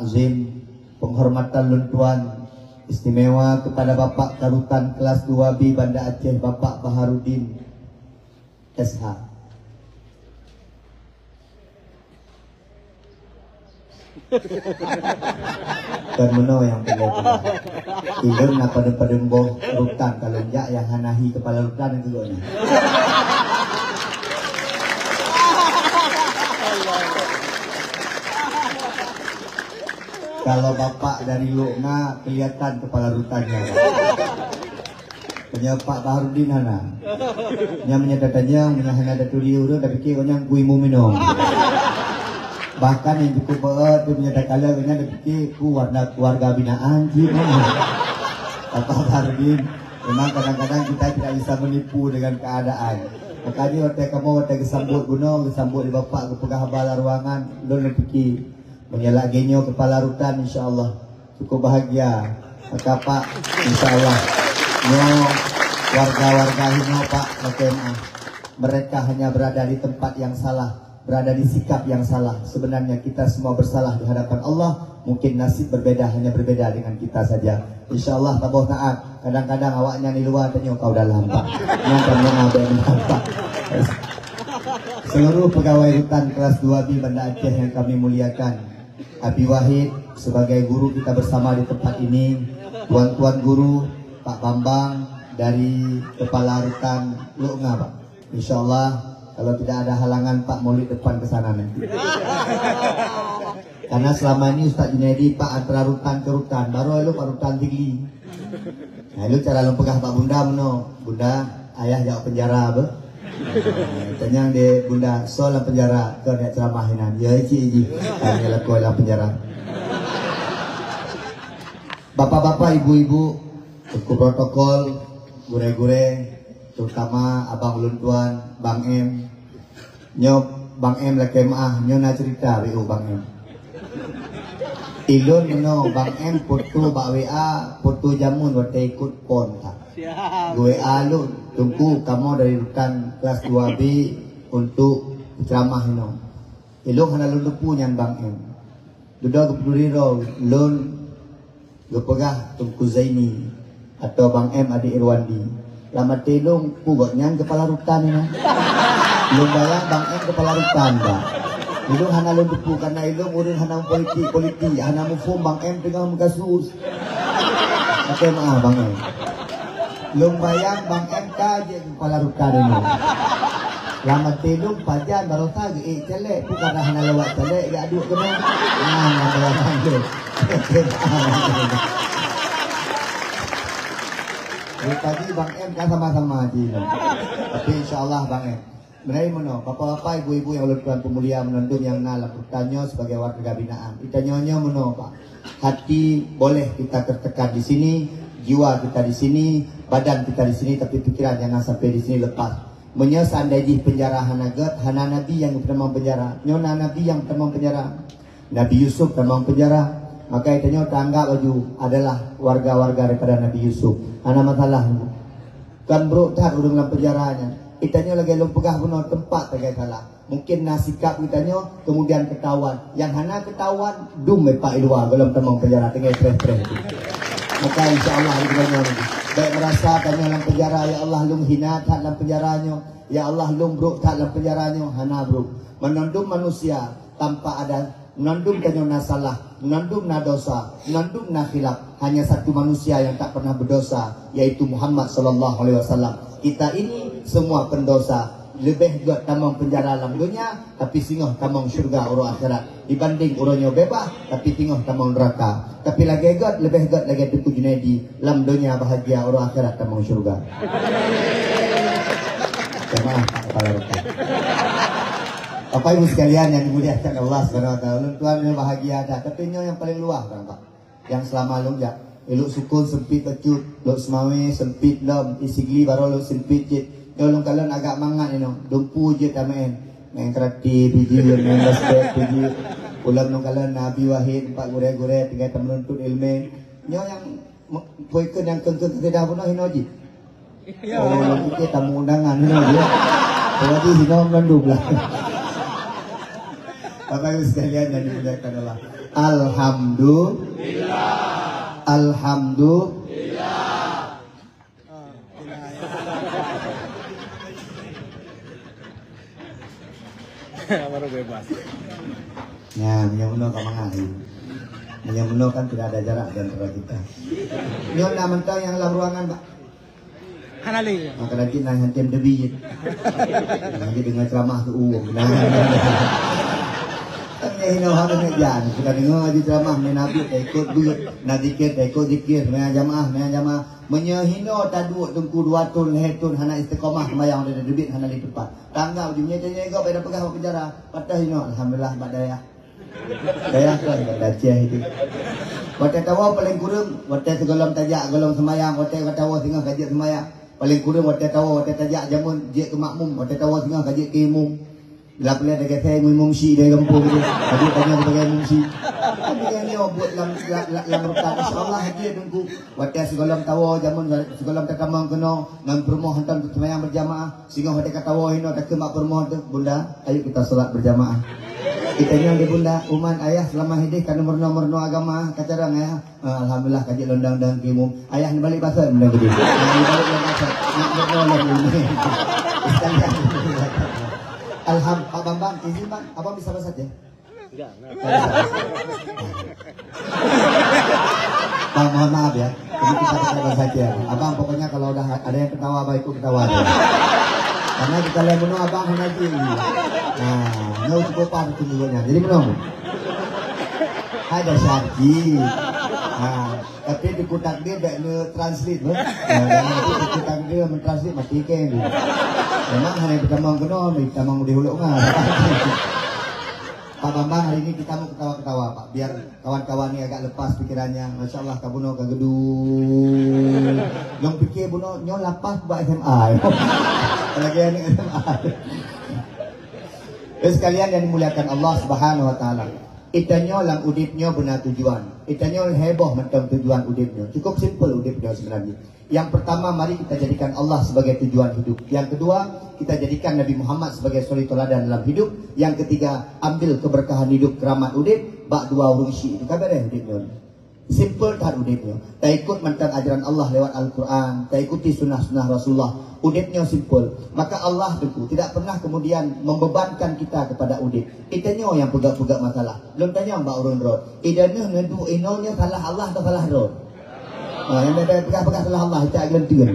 takzim, penghormatan luntuan istimewa kepada Bapak Karutan kelas 2B Banda Aceh Bapak Baharudin SH. Termeno yang tiga-tiga. Ilun na padeng-padeng rutan kalau enggak yang hanahi kepala rutan itu juga. Kalau bapak dari Lukna kelihatan kepala rutannya. Punya Pak Baharudin hana. Yang menyatakannya menyahana daturi udah tapi kira yang kuimu minum. Bahkan yang cukup berat dia menyatakan kalian dia fikir ku warna keluarga binaan sih. Pak Baharudin memang kadang-kadang kita tidak bisa menipu dengan keadaan. Makanya waktu kamu kesambut gunung, kesambut di bapak ke pegawai ruangan, don fikir menyalak genyo kepala rutan, insyaallah cukup bahagia. Maka Pak, insyaallah nyo warga-warga hino Pak Makemah, mereka hanya berada di tempat yang salah, berada di sikap yang salah. Sebenarnya kita semua bersalah di hadapan Allah. Mungkin nasib berbeda, hanya berbeda dengan kita saja. Insyaallah tabuh taat. Kadang-kadang awaknya di luar tanya kau dalam Pak. Yang pernah ada Pak. Seluruh pegawai rutan kelas 2B Banda Aceh yang kami muliakan, Abi Wahid sebagai guru kita bersama di tempat ini, tuan-tuan guru, Pak Bambang dari Kepala Rutan Lukna Pak. Insyaallah kalau tidak ada halangan Pak Maulid depan ke sana nanti. Karena selama ini Ustaz Junaidi Pak antara rutan ke rutan, baru lu Pak rutan tinggi. Nah lu cara lu pegah Pak Bunda meno, Bunda ayah jauh penjara apa? Tanya de Bunda soal penjara ke dia ceramahinan. Ya iji hanya laku dalam penjara. Bapak-bapak, ibu-ibu, untuk protokol, gure-gure, terutama abang luntuan, Bang M, nyop Bang M lakemah, nyona cerita WU Bang M. Ilun meno Bang M foto bak WA, foto jamun waktu ikut pon tak. Gue alu tunggu kamu dari rutan kelas 2B untuk ceramah no. Ilung hana lun depu nyan Bang M. Duda kepeduli ro lun gepegah tungku Zaini atau Bang M adik Irwandi. Lama telung pugok nyan kepala rutan no. Lun bayang Bang M kepala rutan Bang. Ilung hana lun depu karena ilung urun hana politik hana mufum Bang M tengah mengkasus. Oke maaf Bang M. Lung bayang Bang MK je kepala rutan ini. Lama telung pajan baru tadi celek bukan hana lewat celek ya aduk kena. Nah bayang tu. Tadi Bang MK sama-sama je. Tapi insyaallah Bang M. Menarik meno, bapak-bapak, ibu-ibu yang ulun pemulia menonton yang nalar bertanya sebagai warga binaan. Ditanya meno Pak. Hati boleh kita tertekan di sini, jiwa kita di sini, badan kita di sini, tapi pikiran jangan sampai di sini lepas. Menyesandai di penjara hanagat, hana nabi yang pernah penjara, nyona nabi yang pernah penjara, Nabi Yusuf pernah penjara. Maka itu tanggap baju adalah warga-warga daripada Nabi Yusuf. Hana masalah kan bro tak urung dalam penjaranya. Itanya lagi belum pegah benar tempat terkait salah. Mungkin nasikap itanya kemudian ketahuan. Yang hana ketahuan dum Pak Ilwa belum temang penjara tinggal stres-stres. Maka insyaallah kita baik merasa tanya dalam penjara, ya Allah lum hina tak dalam penjaranya, ya Allah lum bro tak dalam penjaranya, hana bro menandum manusia tanpa ada menandum tanya na salah, menandum na dosa, menandum na khilaf. Hanya satu manusia yang tak pernah berdosa, yaitu Muhammad sallallahu alaihi wasallam. Kita ini semua pendosa. Lebih buat tamang penjara dalam dunia, tapi singoh tamang syurga urut akhirat. Dibanding urutnya bebas, tapi singoh tamang neraka. Tapi lagi god, lebih god lagi Tuku Junaidi. Dalam dunia bahagia, urut akhirat tamang syurga. Jemaah kepala rutan. Bapak Ibu sekalian yang dimuliakan Allah SWT, tuan bahagia ada. Tapi yang paling luas kan Pak. Yang selama lu ya, elok sukun sempit pecut, lok semawe sempit dom, isigli baru lok sempit jit. Tolong kalian agak mangat ni no, dumpu je tak main kerati biji, main basket biji. Ulang nong kalian Nabi Wahid, Pak Gure-Gure, tiga menuntut ilmu. Nyo yang poiken yang kengkeng tidak pun hino ji. Oh, kita tamu undangan hino dia. Jadi hino mendub lah. Bapak Ibu sekalian yang dimuliakan Allah. Alhamdulillah. Alhamdulillah. Baru bebas. Ya, menyono ka mangahi. Menyono kan tidak ada jarak di antara kita. Nyon na mentang yang dalam ruangan, Pak. Hanali. Maka lagi nang hantem debit. Nanti dengan ceramah tu uang. Kan hino hano na diyan. Kita dengar aja ceramah ni Nabi ikut duit, na zikir ikut zikir, main jamaah. Menyehino taduk tengku 2 tahun hetun hana istiqamah sembahyang ada debit hana di tempat. Tangga ujungnya tanya kau pada pegang penjara. Patah hino alhamdulillah bak daya. Daya kan daceh itu. Wate tawa paling kurang wate segolam tajak golong sembahyang, wate tawa singah kaji sembahyang. Paling kurang wate tawa wate tajak jamun je ke makmum, wate tawa singah kaji ke imum. Bila pula ada kata imum si dari kampung tu. Tadi tanya sebagai imum si. Tapi yang ni buat lam rukat insyaallah dia tunggu. Wate segolam tawa jamun segolam takamang kena nang permoh hantam sembahyang berjamaah. Singah wate katawa hino tak kemak permoh tu. Bunda, ayo kita solat berjamaah. Kita yang di bunda, uman ayah selama hidup kan nomor agama kacarang ayah. Alhamdulillah kaji londang dan kimum. Ayah ni balik pasal benda gede. Ni balik yang pasal. Nak bernolong ini. Sekalian. Alhamdulillah, Pak Bambang, izin Bang, Abang bisa bahasa saja? Enggak. Bang, mohon maaf ya. Ini kita bahasa saja. Abang pokoknya kalau udah ada yang ketawa, Abang ikut ketawa aja. Karena kita lihat menurut Abang lagi. Nah, nggak cukup apa tunjuknya. Jadi menurut ada sakit. Nah, tapi di kutak dia tak translate, loh. Di kutak dia mentranslate mati kan. Memang hari pertama kena, pertama mau dihuluk nggak. Pak Bambang hari ini kita mau ketawa-ketawa Pak, biar kawan-kawan ini agak lepas pikirannya. Masya Allah kabuno kagedul. Yang pikir buno nyon lapas buat SMA. Lagi ini SMA. Sekalian yang dimuliakan Allah Subhanahu Wa Taala. Itanya lang udipnya benar tujuan. Itanya heboh tentang tujuan udipnya. Cukup simple udipnya sebenarnya. Yang pertama, mari kita jadikan Allah sebagai tujuan hidup. Yang kedua, kita jadikan Nabi Muhammad sebagai suri teladan dalam hidup. Yang ketiga, ambil keberkahan hidup keramat udip. Bak dua urisi. Itu kabar hidupnya. Simple tak udipnya. Tak ikut mantan ajaran Allah lewat Al-Quran. Tak ikuti sunnah-sunnah Rasulullah. Udipnya simple. Maka Allah tentu tidak pernah kemudian membebankan kita kepada udip. Itanya yang pegak-pegak masalah. Belum tanya mbak urun road. Idanya ngedu inonya salah Allah atau salah road. Yang ada pegak-pegak salah Allah. Itu agak tinggal.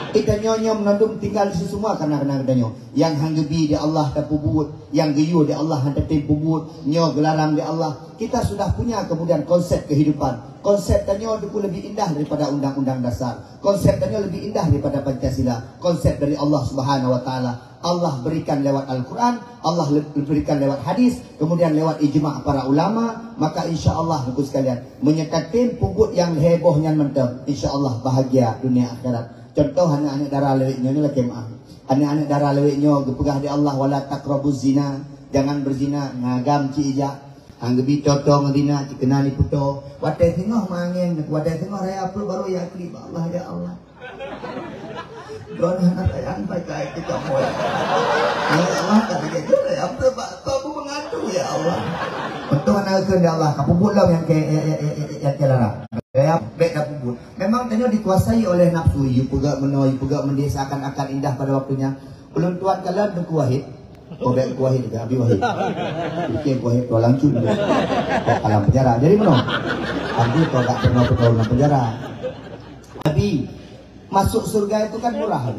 Itanya menandung tinggal di semua karena katanya. Yang hanggebi di Allah tak pubut. Yang geyu di Allah hantar tim pubut. Nyo gelarang di Allah. Kita sudah punya kemudian konsep kehidupan. Konsep tanya itu lebih indah daripada undang-undang dasar. Konsep tanya lebih indah daripada Pancasila. Konsep dari Allah Subhanahu Wa Taala. Allah berikan lewat Al-Quran. Allah berikan lewat hadis. Kemudian lewat ijma' para ulama. Maka insya Allah sekalian menyekatin pubut yang hebohnya mentah. Insya Allah bahagia dunia akhirat. Contoh anak-anak darah lewiknya ni lah kemah. Anak-anak darah lewiknya gepegah di Allah wala taqrabuz zina. Jangan berzina. Ngagam ci ijak. Anggebi contoh ngedina cikena ni puto. Watai tengah mangeng, watai tengah raya apa baru ya klip Allah ya Allah. Don anak ayang baik baik kita mau. Ya Allah tak ada juga ya apa babu mengadu ya Allah. Betul anak kehendak Allah. Kapubut lah yang kelarang. Ya, baik dah pubut. Memang tanya dikuasai oleh nafsu. You pegak menoi, pegak mendesa akan indah pada waktunya. Belum tuan kalian Tengku Wahid. Oh, baik Tengku Wahid juga, Abi Wahid. Bikin Tengku Wahid tua langsung juga. Alam penjara. Jadi mana? Abi kau tak pernah dalam penjara. Abi masuk surga itu kan murah.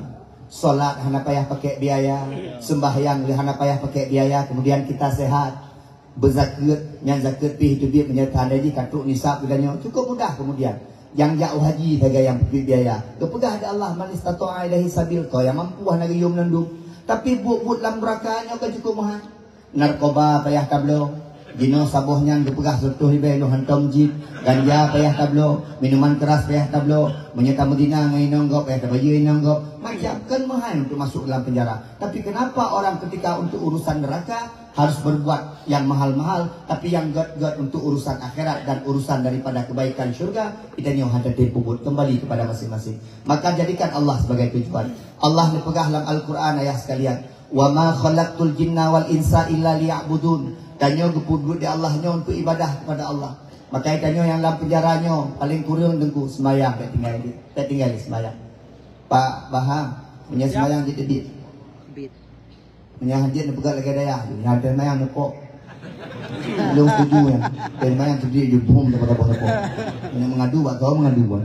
Solat hana payah pakai biaya, sembahyang hana payah pakai biaya, kemudian kita sehat. Berzakat, yang zakat pi hidup dia menyertakan haji katuk nisab bedanya cukup mudah. Kemudian yang jauh haji saja yang pergi biaya kepegah ada Allah man istata'a ilaihi sabil kau yang mampu nak yum nandung. Tapi buat dalam neraka kan cukup mahal. Narkoba payah tablo, gino sabohnya kepegah setuh ibe no hantam jid, ganja payah tablo, minuman keras payah tablo, menyeta Medina ngai nonggok payah tabayu nonggok. Macam kan mahal untuk masuk dalam penjara. Tapi kenapa orang ketika untuk urusan neraka harus berbuat yang mahal-mahal, tapi yang god-god untuk urusan akhirat dan urusan daripada kebaikan syurga, kita nyoh hadapi puput kembali kepada masing-masing. Maka jadikan Allah sebagai tujuan. Allah dipegah dalam Al-Quran ayat sekalian. Wa ma khalaqtul jinna wal insa illa liya'budun. Tanyo gepudut di Allahnya untuk ibadah kepada Allah. Maka tanyo yang dalam penjaranya paling kurang dengku sembahyang tak tinggal di sembahyang. Pak Bahang punya sembahyang di tebit. Punya hajat nak pegat lagi daya. Yang ada mayang nepok. Belum setuju kan. Dan mayang terdiri di bom apa-apa. Yang mengadu buat kau mengadu kan.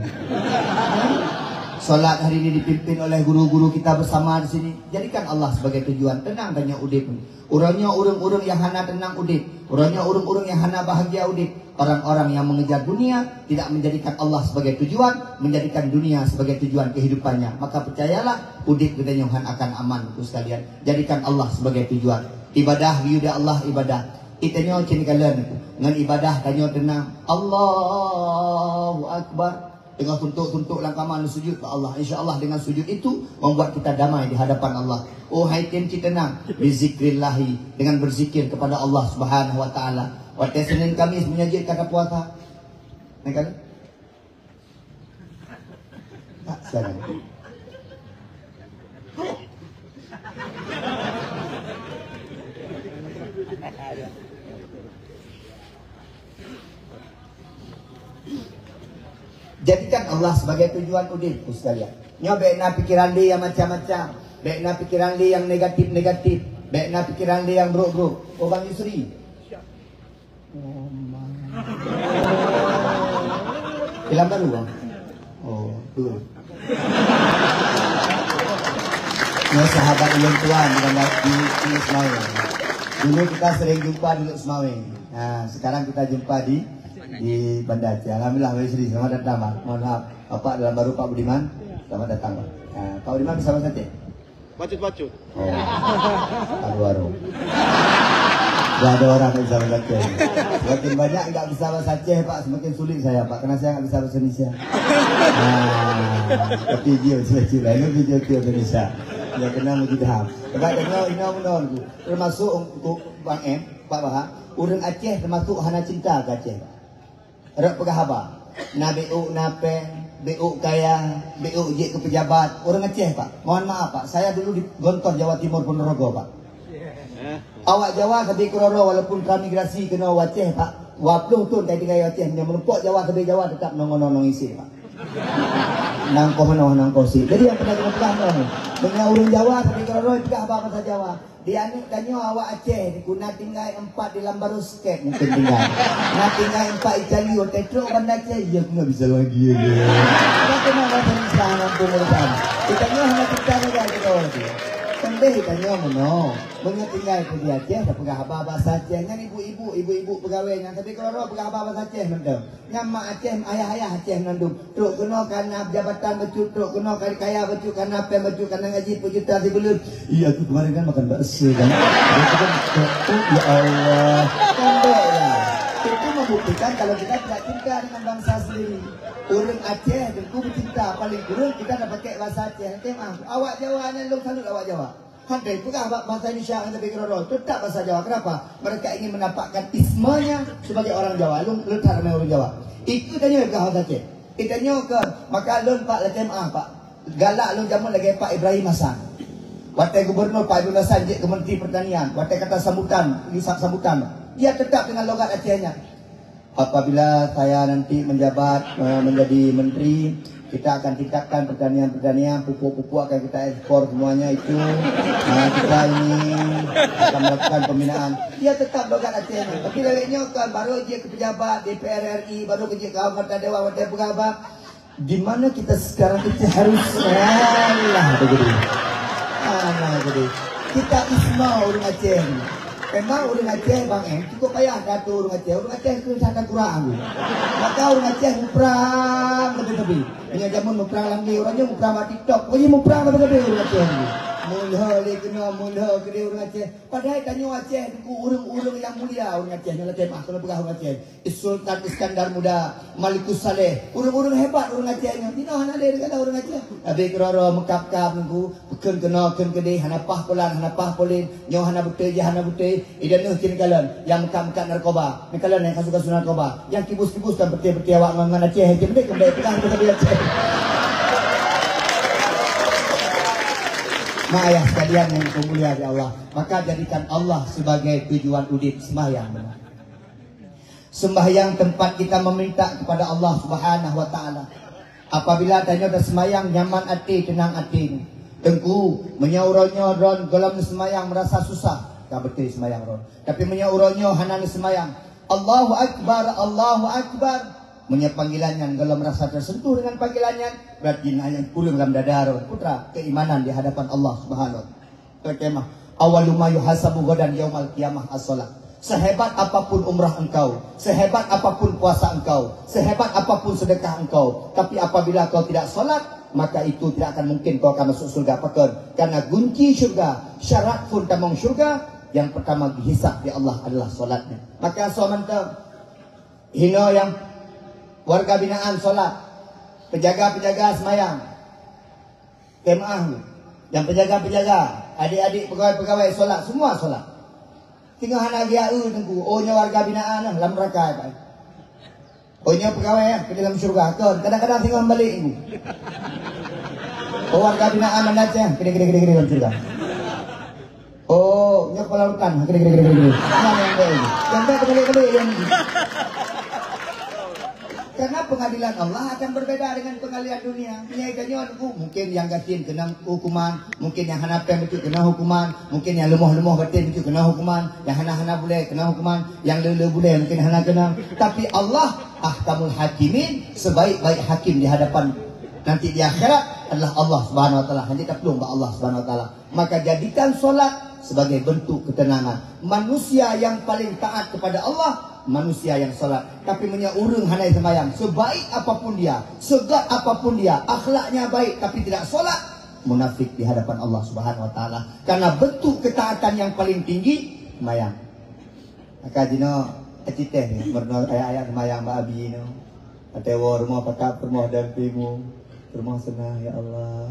Solat hari ini dipimpin oleh guru-guru kita bersama di sini. Jadikan Allah sebagai tujuan. Tenang tanya udip. Urangnya urang-urang yang hana tenang udip. Urangnya urang-urang yang hana bahagia udip. Orang-orang yang mengejar dunia tidak menjadikan Allah sebagai tujuan, menjadikan dunia sebagai tujuan kehidupannya. Maka percayalah udip kita nyohan akan aman itu sekalian. Jadikan Allah sebagai tujuan. Ibadah yuda Allah ibadah. Itanya cini kalian dengan ibadah tanya tenang. Allahu Akbar. Dengan tuntuk-tuntuk langkaman sujud ke Allah. InsyaAllah dengan sujud itu membuat kita damai di hadapan Allah. Oh hai timci tenang. Bizikrillahi. Dengan berzikir kepada Allah Subhanahu Wa Ta'ala. Waktu Senin Kamis menyajikan kata puasa. Naik kali? Tak, sekarang. Jadikan Allah sebagai tujuan udipku sekalian. Nyobek na pikiran dia yang macam-macam. Baik na pikiran dia yang negatif-negatif. Baik na pikiran dia yang buruk-buruk. Oh Bang Yusri. Oh film baru Bang? Oh, dulu. Ini sahabat ulun tuan di Ismail. Dulu kita sering jumpa di Ismail. Nah, sekarang kita jumpa di Banda Aceh. Alhamdulillah Yusri, selamat datang Bang. Mohon maaf, Bapak dalam baru Pak Budiman. Selamat datang Bang. Nah, Pak Budiman bisa bahasa Aceh? Bacut-bacut. Oh, baru-baru. Gak ada orang yang bisa bahasa Aceh. Semakin banyak nggak bisa bahasa Aceh Pak, semakin sulit saya Pak, karena saya nggak bisa bahasa Indonesia. Nah, tapi dia cila-cila ini video Indonesia. Dia kena mujidham. Sebab ini menurut termasuk untuk Bang M, Pak Bahak, orang Aceh termasuk hana cinta ke Aceh. Rek pegah apa? Na BU nape, BU kaya, BU je ke pejabat. Orang Aceh Pak. Mohon maaf Pak, saya dulu di Gontor Jawa Timur Ponorogo Pak. Awak Jawa tapi Kororo walaupun transmigrasi kena Aceh Pak. Wapluh tu tadi gaya Aceh yang melempok Jawa tapi Jawa tetap nongol-nongol isi Pak. Nangkoh si. Jadi yang pernah kena pegang dengan orang Jawa tapi Kororo pegah apa bahasa Jawa. Dia ni tanya awak Aceh guna tinggal 4 di Lambaru Skep mungkin tinggal. Nak tinggal 4 Itali hotel truk Banda Aceh ya aku enggak bisa lagi ya. Kita kena bahasa Indonesia mampu melakukan. Kita tanya hanya kita saja kita tu. Pendeh tanya mana? Mengat tinggal di Aceh dah pegah apa bahasa Aceh. Ngan ibu-ibu pegawainya tapi kalau pegah apa bahasa Aceh mendem. Ngam mak Aceh ayah-ayah Aceh nandum. Truk kena kana jabatan becut, truk kena kaya becut, kana pe becut, kana ngaji pejuta di belut. Iya aku kemarin kan makan bakso kan. Ya Allah. Pendeh ya. Itu membuktikan kalau kita tidak cinta dengan bangsa sendiri. Orang Aceh tentu bercinta paling kurang kita dah pakai bahasa Aceh. Nanti awak Jawa ni lu salut awak Jawa. Handai pegah bahasa Indonesia yang tapi kerana tetap bahasa Jawa. Kenapa? Mereka ingin mendapatkan ismanya sebagai orang Jawa. Lu letak nama orang Jawa. Itu tanya pegah bahasa Aceh. Kita tanya ke maka lu Pak LTMA Pak. Galak lu jamun lagi Pak Ibrahim Hasan. Waktu Gubernur Pak Ibrahim Hasan ke Menteri Pertanian. Waktu kata sambutan, sambutan. Dia tetap dengan logat Acehnya. Apabila saya nanti menjabat menjadi menteri, kita akan tingkatkan pertanian, pupuk-pupuk akan kita ekspor semuanya itu. Kita ini akan melakukan pembinaan. Dia tetap logat Acehnya. Tapi lainnya kan baru dia ke pejabat DPR RI, baru kerja ke anggota dewan, anggota pejabat. Di mana kita sekarang kita harus salah begitu. Begitu. Kita isma orang Aceh. Memang orang Aceh Bang cukup payah kata orang Aceh. Orang Aceh itu sangat kurang. Maka orang Aceh muprang lebih-lebih. Hanya zaman muprang lagi orangnya muprang mak TikTok. Pokoknya muprang lebih-lebih orang Aceh. Mulha kena mulha ke orang Aceh. Padahal tanya Aceh itu urung-urung yang mulia orang Aceh. Yang Aceh kalau pegah orang Aceh. Sultan Iskandar Muda, Malikus Saleh. Urung-urung hebat orang Aceh. Tidak hana dia kata orang Aceh. Habis kerana mengkap-kap nunggu. Bukan kena kede hanapah polin. Nyaw hana betul je hana betul. Idan nuh kini kalian yang mengkap-mengkap narkoba. Ni kalian yang kasus-kasus narkoba. Yang kibus-kibus dan betul-betul awak mengan Aceh. Jadi mereka kembali pegang ke Aceh. mak ayah sekalian yang mulia ya Allah, maka jadikan Allah sebagai tujuan udip sembahyang. Sembahyang tempat kita meminta kepada Allah Subhanahu wa taala. Apabila tanya dah sembahyang nyaman hati, tenang hati. Tengku menyauronyo ron dalam sembahyang merasa susah, tak betul sembahyang ron. Tapi menyauronyo hanan sembahyang. Allahu akbar, Allahu akbar. Menyepanggilannya kalau merasa tersentuh dengan panggilannya, berarti yang kurang dalam dada ron. Putra keimanan di hadapan Allah Subhanahu wa taala. Kemah awalu ma yuhasabu ghadan yaumal qiyamah as-salat. Sehebat apapun umrah engkau, sehebat apapun puasa engkau, sehebat apapun sedekah engkau, tapi apabila kau tidak solat, maka itu tidak akan mungkin kau akan masuk surga. Pakar, karena kunci surga, syarat pun tamang surga, yang pertama dihisap di Allah adalah solatnya. Maka suamanta hino yang warga binaan solat, penjaga-penjaga semayang, kemah, yang penjaga-penjaga, adik-adik pegawai-pegawai solat, semua solat. Tinggal hana dia tengku, ohnya warga binaan dalam neraka. Ohnya pegawai ke dalam syurga. Kadang-kadang tinggal balik ibu. Oh warga binaan mana aja, gede dalam syurga. Oh, nya kepala hutan, gede. Mana yang baik? Yang baik kembali yang ini. Karena pengadilan Allah akan berbeda dengan pengadilan dunia. Menyaikannya mungkin yang gatin kena hukuman, mungkin yang hanapen itu kena hukuman, mungkin yang lemah-lemah batin itu kena hukuman, yang hana-hana boleh kena hukuman, yang lele boleh mungkin hana kena. Tapi Allah ahkamul hakimin, sebaik-baik hakim di hadapan nanti di akhirat adalah Allah Subhanahu wa taala. Hanya kita pelung Allah Subhanahu wa taala. Maka jadikan solat sebagai bentuk ketenangan. Manusia yang paling taat kepada Allah, manusia yang salat. Tapi urung hanai sembahyang, sebaik apapun dia, segak apapun dia, akhlaknya baik tapi tidak salat, munafik di hadapan Allah Subhanahu wa taala. Karena bentuk ketaatan yang paling tinggi sembahyang. Maka jino aciteh ni berno ayat-ayat sembahyang ba abi no. Atewo rumah pakak rumah dan pimu. Rumah senang ya Allah.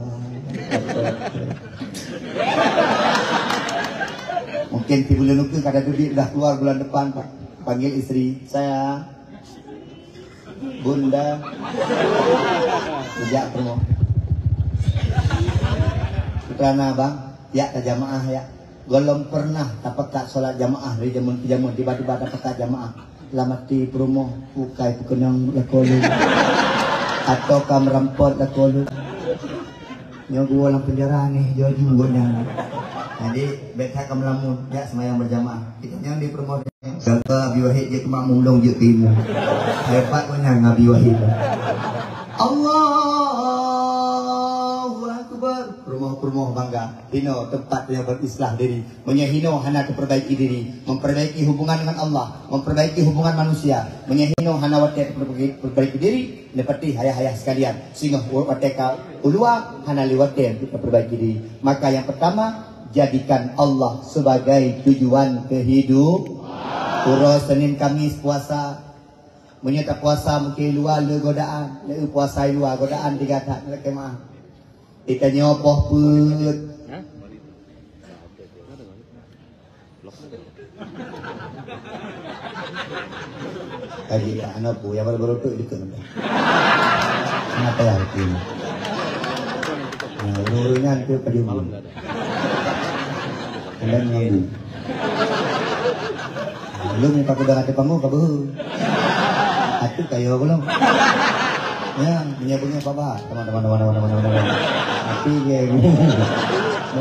Mungkin di bulan itu kada duit dah keluar bulan depan Pak. Panggil istri saya, Bunda, sejak rumah. Karena bang, ya ke jamaah ya. Golong pernah dapat sholat jamaah dari jamun ke jamun, tiba-tiba dapat jamaah. Lamati perumoh, bukai pukenang lakolu, atau kam rampot lakolu. Nyogu orang penjara nih, jauh juga nih. Jadi beta kam lamun ya semayang berjamaah. Kita yang di perumoh. Sangka Abi Wahid dia kemak mulung je timu. Hebat punya Abi Wahid. Allahu Akbar. Rumah-rumah bangga. Hino tempat yang berislah diri. Menyahino hana perbaiki diri. Memperbaiki hubungan dengan Allah. Memperbaiki hubungan manusia. Menyahino hana watek perbaiki diri. Lepati hayah-hayah sekalian. Sehingga watek ulua hana liwatek untuk perbaiki diri. Maka yang pertama, jadikan Allah sebagai tujuan kehidupan. Urus Senin Kamis puasa, menyata puasa mungkin luar le godaan, le puasa luar godaan tiga tak le kemah. Kita nyopoh put. Tadi tak anak pu yang baru-baru tu dekat mana? Kenapa ya itu? Nah, urunan tu padium. Kalian ngambil. Belum yang pakai dengan tepamu kabu. Atu kayo belum. Ya, menyebutnya apa? Teman-teman. Tapi dia ini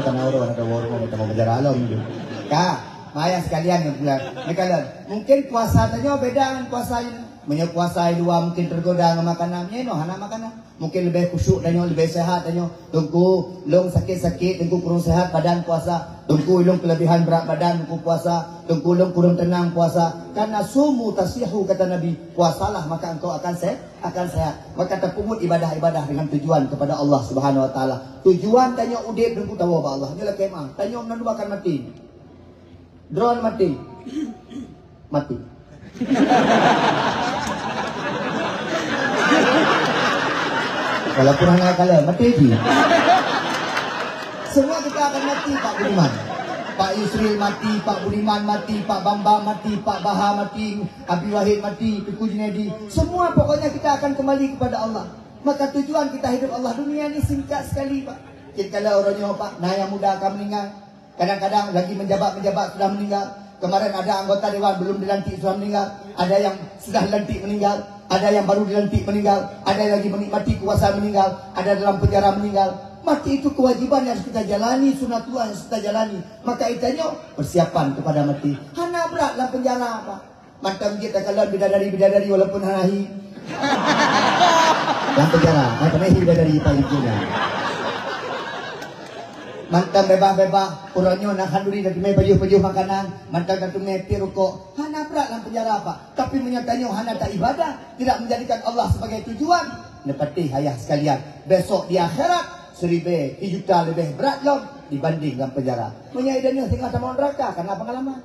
kan orang ada warung kita mau belajar alam gitu. Kak, maya sekalian yang bulan. Mekalan, mungkin puasa tanya beda dengan puasa ini. Puasa luar mungkin tergoda dengan makanannya, no hana makanan. Mungkin lebih khusyuk danyo, lebih sehat danyo. Tunggu long sakit-sakit, tunggu kurang sehat badan puasa. Tunggu long kelebihan berat badan tunggu puasa. Tunggu long kurang tenang puasa. Karena sumu tasihu kata Nabi, puasalah maka engkau akan sehat. Maka terpungut ibadah-ibadah dengan tujuan kepada Allah Subhanahu wa taala. Tujuan tanya udip tunggu tahu apa Allah. Nyola kemah. Tanya nandu akan mati. Drone mati. Mati. Walaupun hanya kalah mati di. Semua kita akan mati Pak Budiman. Pak Yusril mati, Pak Budiman mati, Pak Bambang mati, Pak Baha mati, Abi Wahid mati, Tuku Junedi. Semua pokoknya kita akan kembali kepada Allah. Maka tujuan kita hidup Allah dunia ini singkat sekali Pak. Kalau orangnya Pak, nah yang muda akan meninggal. Kadang-kadang lagi menjabat sudah meninggal. Kemarin ada anggota dewan belum dilantik sudah meninggal. Ada yang sudah dilantik meninggal. Ada yang baru dilantik meninggal. Ada yang lagi menikmati kuasa meninggal. Ada dalam penjara meninggal. Mati itu kewajiban yang harus kita jalani, sunatullah yang harus kita jalani. Maka itanya persiapan kepada mati. Hana berat dalam penjara Pak. Mantan kita kalau bidadari walaupun hanahi. Dalam penjara, mantan bidadari Pak ibunya. Mantan bebas-bebas, orangnya nak handuri dari baju makanan, mantan katu meti rokok. Hana berat dalam penjara Pak. Tapi menyatanya hana tak ibadah, tidak menjadikan Allah sebagai tujuan. Nepati ayah sekalian, besok di akhirat 1,000 juta lebih berat loh dibanding dalam penjara. Menyaidanya tinggal sama neraka karena pengalaman.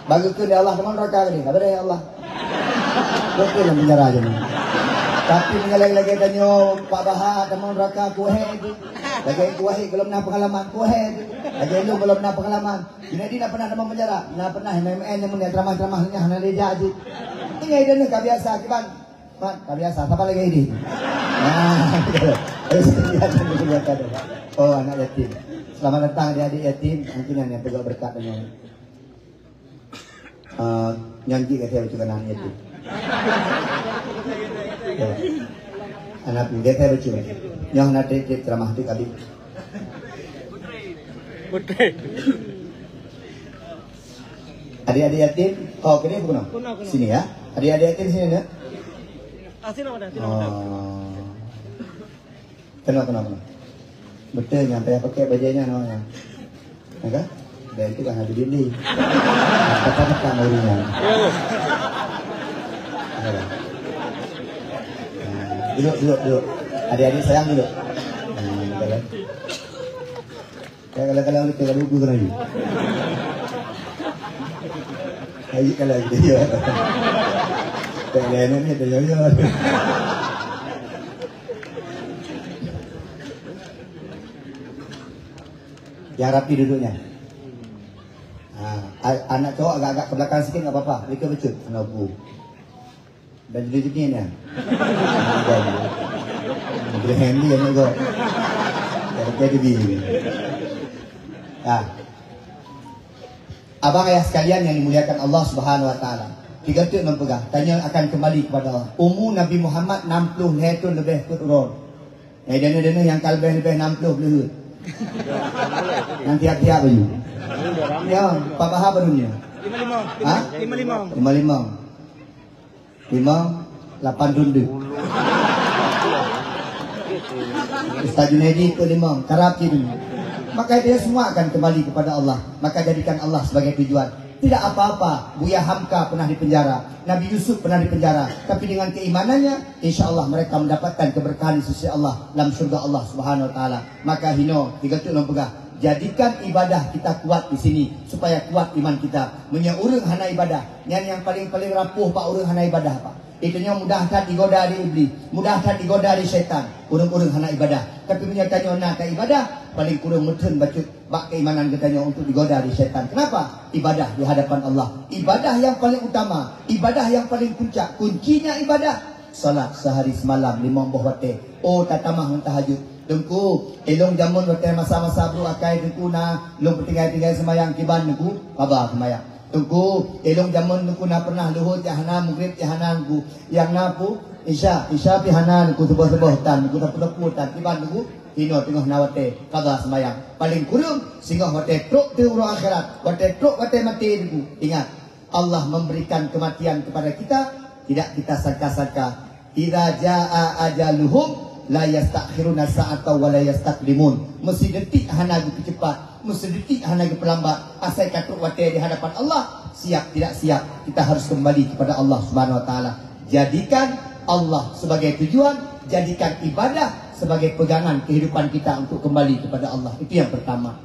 Bagus tu dia Allah sama neraka ni, apa dia Allah? Betul dalam penjara aja ni. Tapi mengalai-lagi tanya Pak Bahar sama neraka kuhe tu. Lagi kuhe belum nak pengalaman kuhe tu. Lagi lu belum nak pengalaman. Ini dia nak pernah dalam penjara, nak pernah MMN yang punya ceramah-ceramahnya hana leja aja. Menyaidanya tak biasa kiban. Mak, tak biasa. Siapa lagi ini? Oh, anak yatim. Selamat datang adik-adik yatim. Mungkin yang tegak berkat dengan nyanyi kata baca anak yatim. Anak muda saya baca. Yang nak trik ceramah tu kali. Putri. Adik-adik yatim. Oh, kini bukan? Sini ya. Adik-adik yatim sini ya. Sino dah. Kenapa? Betul nyampe pakai bajunya namanya. Enggak? Dan itu kan ada dinding. Kata-kata murinya. Duduk. Adik-adik sayang duduk. Kalau kita lugu kan lagi. Ayo kalau gitu ya. Kalian ni ada yo. Yang rapi duduknya. Anak cowok agak-agak ke belakang sikit tak apa-apa. Mereka becut. Anak bu. Dan jadi ni ni. Boleh handy yang ni kau. Jadi begini. Abang ayah sekalian yang dimuliakan Allah Subhanahu Wa Taala. 3 tu mempegang. Tanya akan kembali kepada Allah. Umur Nabi Muhammad 60 tahun lebih turun. Dana-dana yang kalbih lebih 60 boleh. Nanti hati-hati baju. Ya, Pak Bahar dunia. 55. 55. 8 rundu. Ustaz Junaidi itu 5. Karapi dunia. Maka dia semua akan kembali kepada Allah. Maka jadikan Allah sebagai tujuan. Tidak apa-apa, Buya Hamka pernah dipenjara, Nabi Yusuf pernah dipenjara, tapi dengan keimanannya, insya Allah mereka mendapatkan keberkahan di sisi Allah dalam surga Allah Subhanahu Wa Taala. Maka hino 3 tu pegang. Jadikan ibadah kita kuat di sini supaya kuat iman kita. Menyeurung hana ibadah. Yang paling rapuh Pak urung hana ibadah Pak. Itunya mudahkan digoda di iblis, mudahkan digoda di syaitan. Urung-urung hana ibadah. Tapi menyatanya nak ibadah paling kurang mutun bacut bak keimanan katanya untuk digoda di syaitan. Kenapa? Ibadah di hadapan Allah. Ibadah yang paling utama, ibadah yang paling puncak. Kuncinya ibadah. Salat sehari semalam 5 waktu. Oh tatamah tahajud. Dengku elong jamun waktu masa-masa bro akai dengku na long tinggal semayang kiban dengku apa semayang. Dengku elong jamun dengku na pernah luhur jahana maghrib jahana dengku yang napu isya pihana dengku sebuah tan dengku tapu tan kiban dengku ino tengah nawate kada semayang paling kurang sehingga wate truk tu akhirat wate truk wate mati dengku. Ingat Allah memberikan kematian kepada kita tidak kita sangka-sangka. Idza jaa ajaluhum la yastakhiruna sa'ata wa la yastaqdimun. Mesti detik hana gu cepat, mesti detik hana gu pelambat. Asal katuk wate di hadapan Allah, siap tidak siap kita harus kembali kepada Allah Subhanahu Wa Taala. Jadikan Allah sebagai tujuan, jadikan ibadah sebagai pegangan kehidupan kita untuk kembali kepada Allah. Itu yang pertama.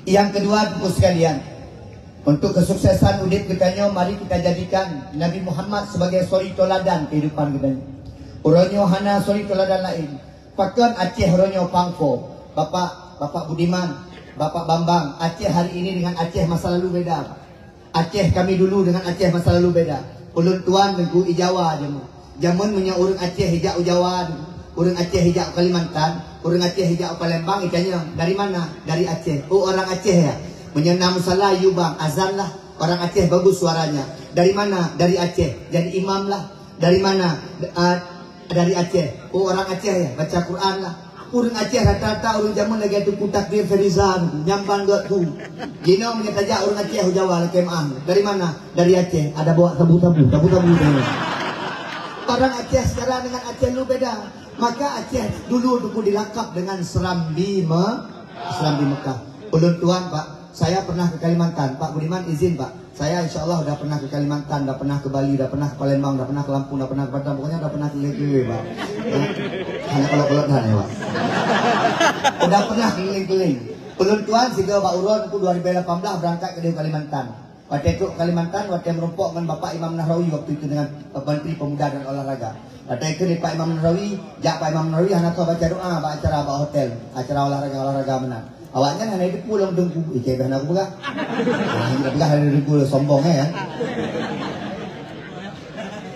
Yang kedua, Bapak sekalian, untuk kesuksesan udip kita, mari kita jadikan Nabi Muhammad sebagai suri toladan kehidupan kita. Orangnya hana suri toladan lain. Pakan Aceh orangnya pangko. Bapak Budiman, Bapak Bambang, Aceh hari ini dengan Aceh masa lalu beda. Aceh kami dulu dengan Aceh masa lalu beda. Ulun tuan dengan Ijawa jamu. Jamun punya orang Aceh hijau Jawa. Orang Aceh hijau Kalimantan, orang Aceh hijau Palembang, ikannya dari mana? Dari Aceh. Oh, orang Aceh ya. Menyenam salah bang, azan lah. Orang Aceh bagus suaranya. Dari mana? Dari Aceh. Jadi imam lah. Dari mana? Dari Aceh. Oh, orang Aceh ya, baca Quran lah. Orang Aceh rata-rata orang zaman lagi tu takdir Ferizan, nyampan gak tu. Gino menyataja orang Aceh Jawa kemah. Dari mana? Dari Aceh. Ada bawa tabu-tabu. Orang Aceh sekarang dengan Aceh lu beda. Maka Aceh dulu dilakap dengan Serambi Mekah. Ulun Tuhan Pak, saya pernah ke Kalimantan. Pak Budiman izin Pak, saya insya Allah udah pernah ke Kalimantan, udah pernah ke Bali, udah pernah ke Palembang, udah pernah ke Lampung, udah pernah ke Batam, pokoknya udah pernah ke keliling-keliling Pak. Hanya kalau dah ya Pak. Udah pernah keliling-keliling. Ulun Tuhan sehingga Pak Urun itu 2018 berangkat ke Kalimantan. Waktu itu Kalimantan, waktu merumpok dengan Bapak Imam Nahrawi waktu itu dengan Menteri Pemuda dan Olahraga. Waktu itu di Pak Imam Nahrawi, Pak Imam Nahrawi anak baca doa, baca acara hotel, acara olahraga menang. Awaknya hanya itu pulang dengku, ikan aku buka. Nah, buka hari dengku sombongnya ya.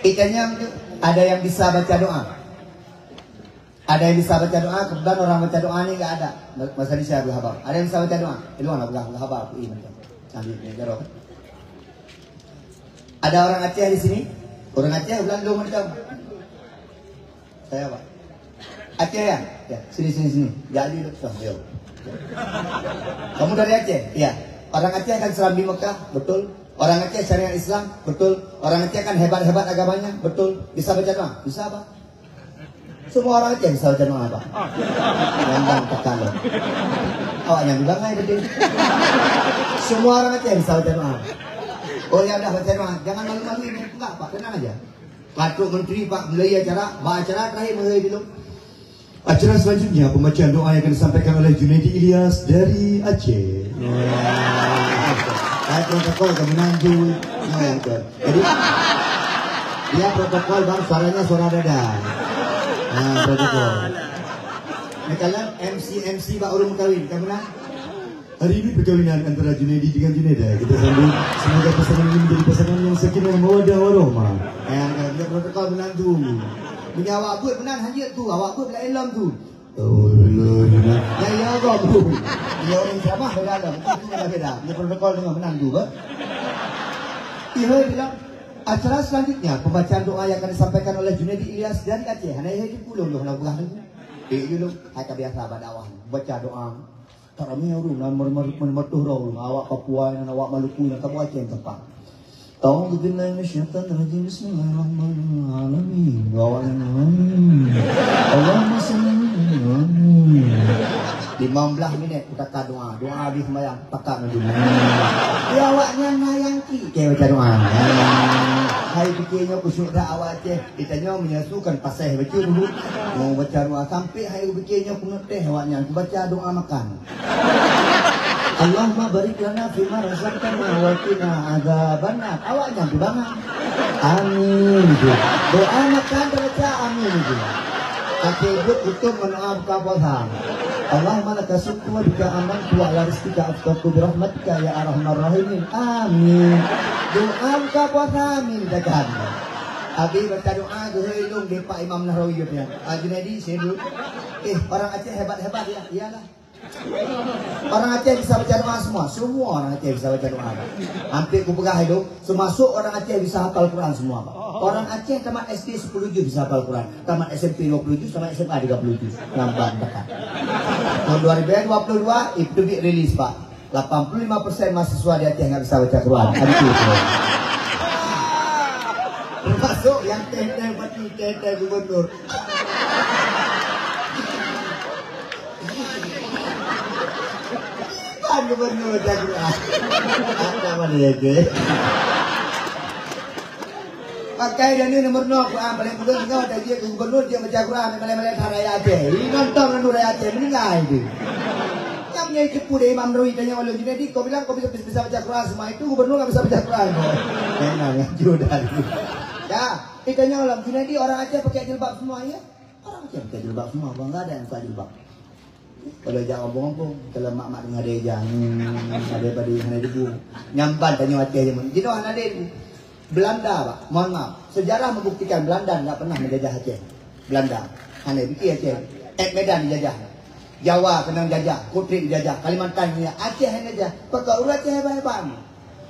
Ikannya ada yang bisa baca doa. Ada yang bisa baca doa, kebetulan orang baca doa ini nggak ada. Masa di saya berhabab. Ada yang bisa baca doa. Itu mana berhabab? Nanti jarok. Ada orang Aceh di sini. Orang Aceh Belanda macam. Saya Pak. Aceh ya? Ya, sini. Jadi yuk. Kamu dari Aceh? Iya. Orang Aceh kan Serambi Mekah, betul. Orang Aceh syariat Islam, betul. Orang Aceh kan hebat-hebat agamanya, betul. Bisa baca doa? Bisa Pak. Semua orang Aceh bisa baca doa Pak. Ngambang tekan loh. Awaknya bilang aja betul. Semua orang Aceh bisa baca doa. Oh ya udah baca doa. Jangan malu-malu ini. Enggak Pak, tenang aja. Patruk Menteri Pak mulai acara, acara terakhir mulai dulu. Acara selanjutnya pembacaan doa yang akan disampaikan oleh Junaidi Ilyas dari Aceh. Protokol kemenantu. Jadi dia protokol bang, suaranya suara dada. Nah protokol. Nah, kalian MC Pak Urung kawin, kamu nak? Hari ini perkawinan antara Junaidi dengan Junaida. Kita sambut, semoga pasangan ini menjadi pasangan yang sakinah mawaddah warahmah. Dia protokol menantu. Punya awak buat benar hajat tu, awak buat belah elam tu. Oh, Ya kau bro. Dia orang sama beda dah. Itu beda. Dia protokol dengan menantu, Pak. Dia bilang acara selanjutnya pembacaan doa yang akan disampaikan oleh Junaidi Ilyas dari Aceh. Hanya itu puluh loh nak bukan tu. Dulu hai biasa berdakwah, baca doa. Tarami orang nomor tuh awak Papua dan awak Maluku dan kamu Aceh tempat. A'udzu billahi minasyaitonir rajim. Bismillahirrahmanirrahim. Allahumma shalli 15 minit kita doa. Doa habis sembahyang pakak dulu. Ya awaknya nayangki ke baca doa. Hai fikirnya kusyuk dah awak Aceh. Ditanya menyasukan pasai baca dulu. Mau baca doa sampai hai fikirnya kunut teh awaknya baca doa makan. Allahumma barik lana fima razaqtana wa qina adzabannar. Awaknya banget. Amin. Doa makan baca amin itu. Akibut itu mendoa buka puasa. Allahumma laka syukru wa bika amantu wa ala rizqika aftartu bi rahmatika ya arhamar rahimin. Amin. Doa buka puasa amin dakan. Abi baca doa geulung di Pak Imam Nahrawi ya. Junaidi saya orang Aceh hebat-hebat ya. Iyalah. Orang Aceh bisa baca doa semua orang Aceh bisa baca doa. Hampir ku pegang hidup, termasuk orang Aceh bisa hafal Quran semua Pak. Orang Aceh tamat SD 10 juz bisa hafal Quran, tamat SMP 20 juz, tamat SMA 30 juz. Lambat dekat. Tahun 2022 itu rilis Pak. 85% mahasiswa di Aceh nggak bisa baca Quran. Termasuk yang tete gubernur. Gubernur Jakarta. Ada mana ya ke? Pakai dan ini nomor 0 Quran paling mudah juga ada dia gubernur dia baca Quran melek-melek raya Aceh. Ini nonton nonton raya Aceh meninggal itu. Yang punya cepu deh Imam Nahrawi tanya oleh Junaidi, kau bilang kau bisa baca Quran semua itu gubernur nggak bisa baca Quran. Enak ya jodoh. Ya, ditanya oleh Junaidi orang Aceh pakai jilbab semua ya? Orang Aceh pakai jilbab semua, nggak ada yang pakai jilbab. Kalau jangan ngomong-ngomong, kalau mak-mak dengan dia jangan ada pada yang ada ibu nyampan tanya Aceh je. Jadi orang ada Belanda Pak, mohon maaf. Sejarah membuktikan Belanda nggak pernah menjajah Aceh. Belanda. Ane fikir Aceh. Medan dijajah. Jawa kena jajah, Kutri dijajah, Kalimantan dijajah, Aceh yang dijajah. Pakai urut Aceh hebat-hebat.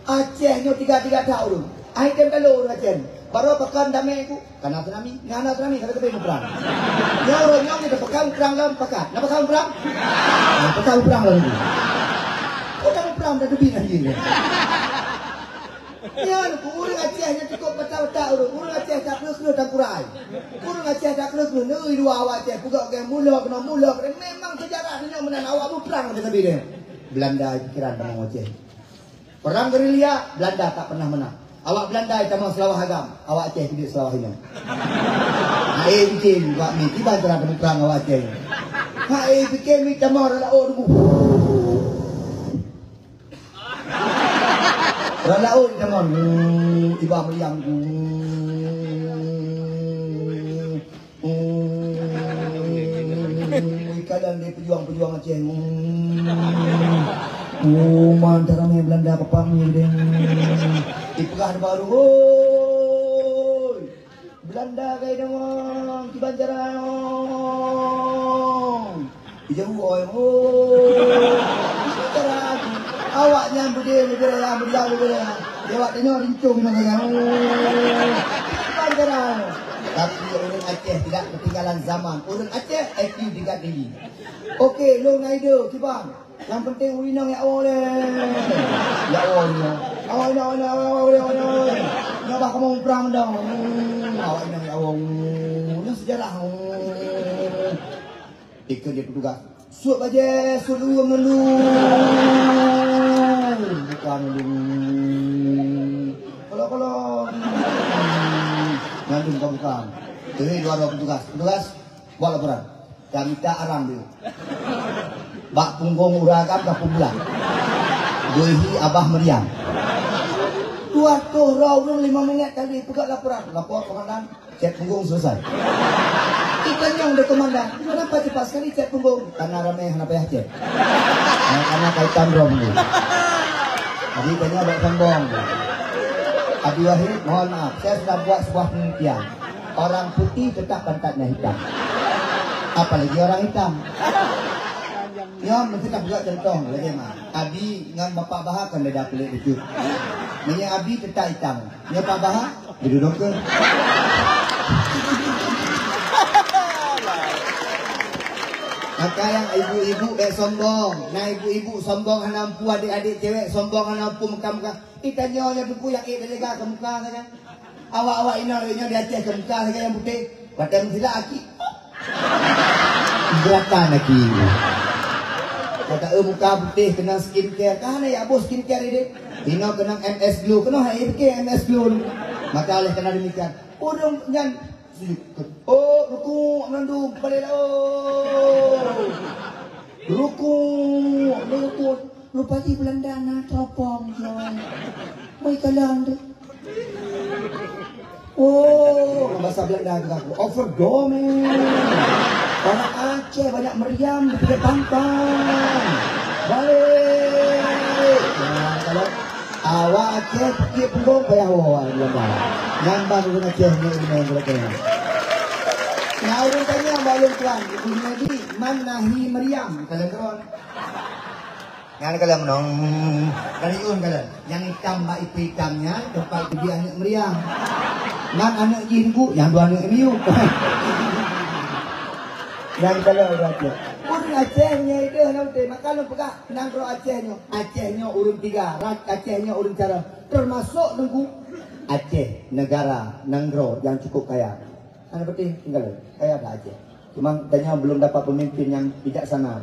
Acehnya 3 tahun. Item kalau urut Aceh. Baru pekan damai aku. Karena tsunami, ngana tsunami kata kepe perang. Ya orang yang kita pekan perang dalam pekan. Nak pekan perang? Pekan perang lalu. Kau tak perang dah lebih lagi. Ya, urut Aceh yang cukup betul-betul urut. Urut Aceh tak perlu tak kurai. Urut Aceh tak perlu ni dua awak Aceh. Buka ke mula kena mula. Memang sejarah dunia menan awak pun perang kata kepe dia. Belanda pikiran tentang Aceh. Perang gerilya Belanda tak pernah menang. Awak Belanda itu mau selawah agam. Awak Aceh tidak selawah ini. Bikin buat mi. Tiba cara temu perang awak Aceh. Bikin mi tamar lah dulu. Ralau di tamar. Tiba meriang. Kalian dia pejuang-pejuang Aceh. Mantara main Belanda kepami deng. Ipegah baru. Hoi. Belanda kay dong. Kibanjaran. Ijau oi. Sekarang awaknya berdiri lewat ini rincung dengan. Kibanjaran. Tapi orang Aceh tidak ketinggalan zaman. Orang Aceh IQ tingkat tinggi. Okey, lo ngaido kibang. Yang penting winang ya oleh. Ya oleh. Awak ngabah kamu perang dah. Awak inang ya Allah. Ini sejarah. Ikut dia petugas. Suap aja, suap dulu melu. Bukan dulu. Kalau. Ngandung kau bukan. Ini dua petugas. Petugas, buat laporan. Kami tak aram dia. Bak punggung uragam ke pubulan. Doihi Abah Meriam. Tuah tuh rawung 5 menit tadi pegang laporan. Lapor komandan, cek punggung selesai. Kita yang ada komandan. Kenapa cepat sekali cek punggung? Karena ramai kenapa ya cek? Karena kaitan rom ni. Jadi tanya buat sombong. Abi Wahid, mohon maaf. Saya sudah buat sebuah penelitian. Orang putih tetap pantatnya hitam. Apalagi orang hitam. Ya, mesti nak buat contoh lagi mah. Abi dengan bapak Bahar kan dah kulit itu. Ini Abi tetap hitam. Ya Pak Bahar, duduk ke? Maka yang ibu-ibu sombong. Nah ibu-ibu sombong hanampu adik-adik cewek sombong hanampu muka-muka. Kita nyonya buku yang lega ke muka kan. Awak-awak ini dia Aceh ke muka saja yang putih. Padahal mesti aki. Gerakan lagi. Kata muka putih kena skincare. Kahana ya bos skincare ini. Dino kena MS Glow. Kena HIPK MS Glow. Maka oleh kena demikian. Udung nyan. Oh ruku nandu balik ruku lupa di Belanda na tropong joy. Mai kalang deh. Oh bahasa Belanda aku. Overdome. Orang Aceh banyak meriam di pinggir pantai. Balik. Nah, kalau awak Aceh pergi punggung payah awak Belanda. Nyambang dengan Aceh ni main mereka. Nah, orang tanya balung tuan, ibu Nabi manahi meriam kalian kawan. Yang kalian menong dari kalian. Yang hitam mbak itu hitamnya tempat dia anak meriam. Man anak jinku, yang dua anak miu. Yang kalau Aceh. Urang Acehnya itu nanti makanan pegah nang ro Acehnya. Acehnya urang 3, Acehnya urang cara termasuk nunggu Aceh negara nangro yang cukup kaya. Ana penting tinggal kaya ada Aceh. Cuma tanya belum dapat pemimpin yang bijaksana.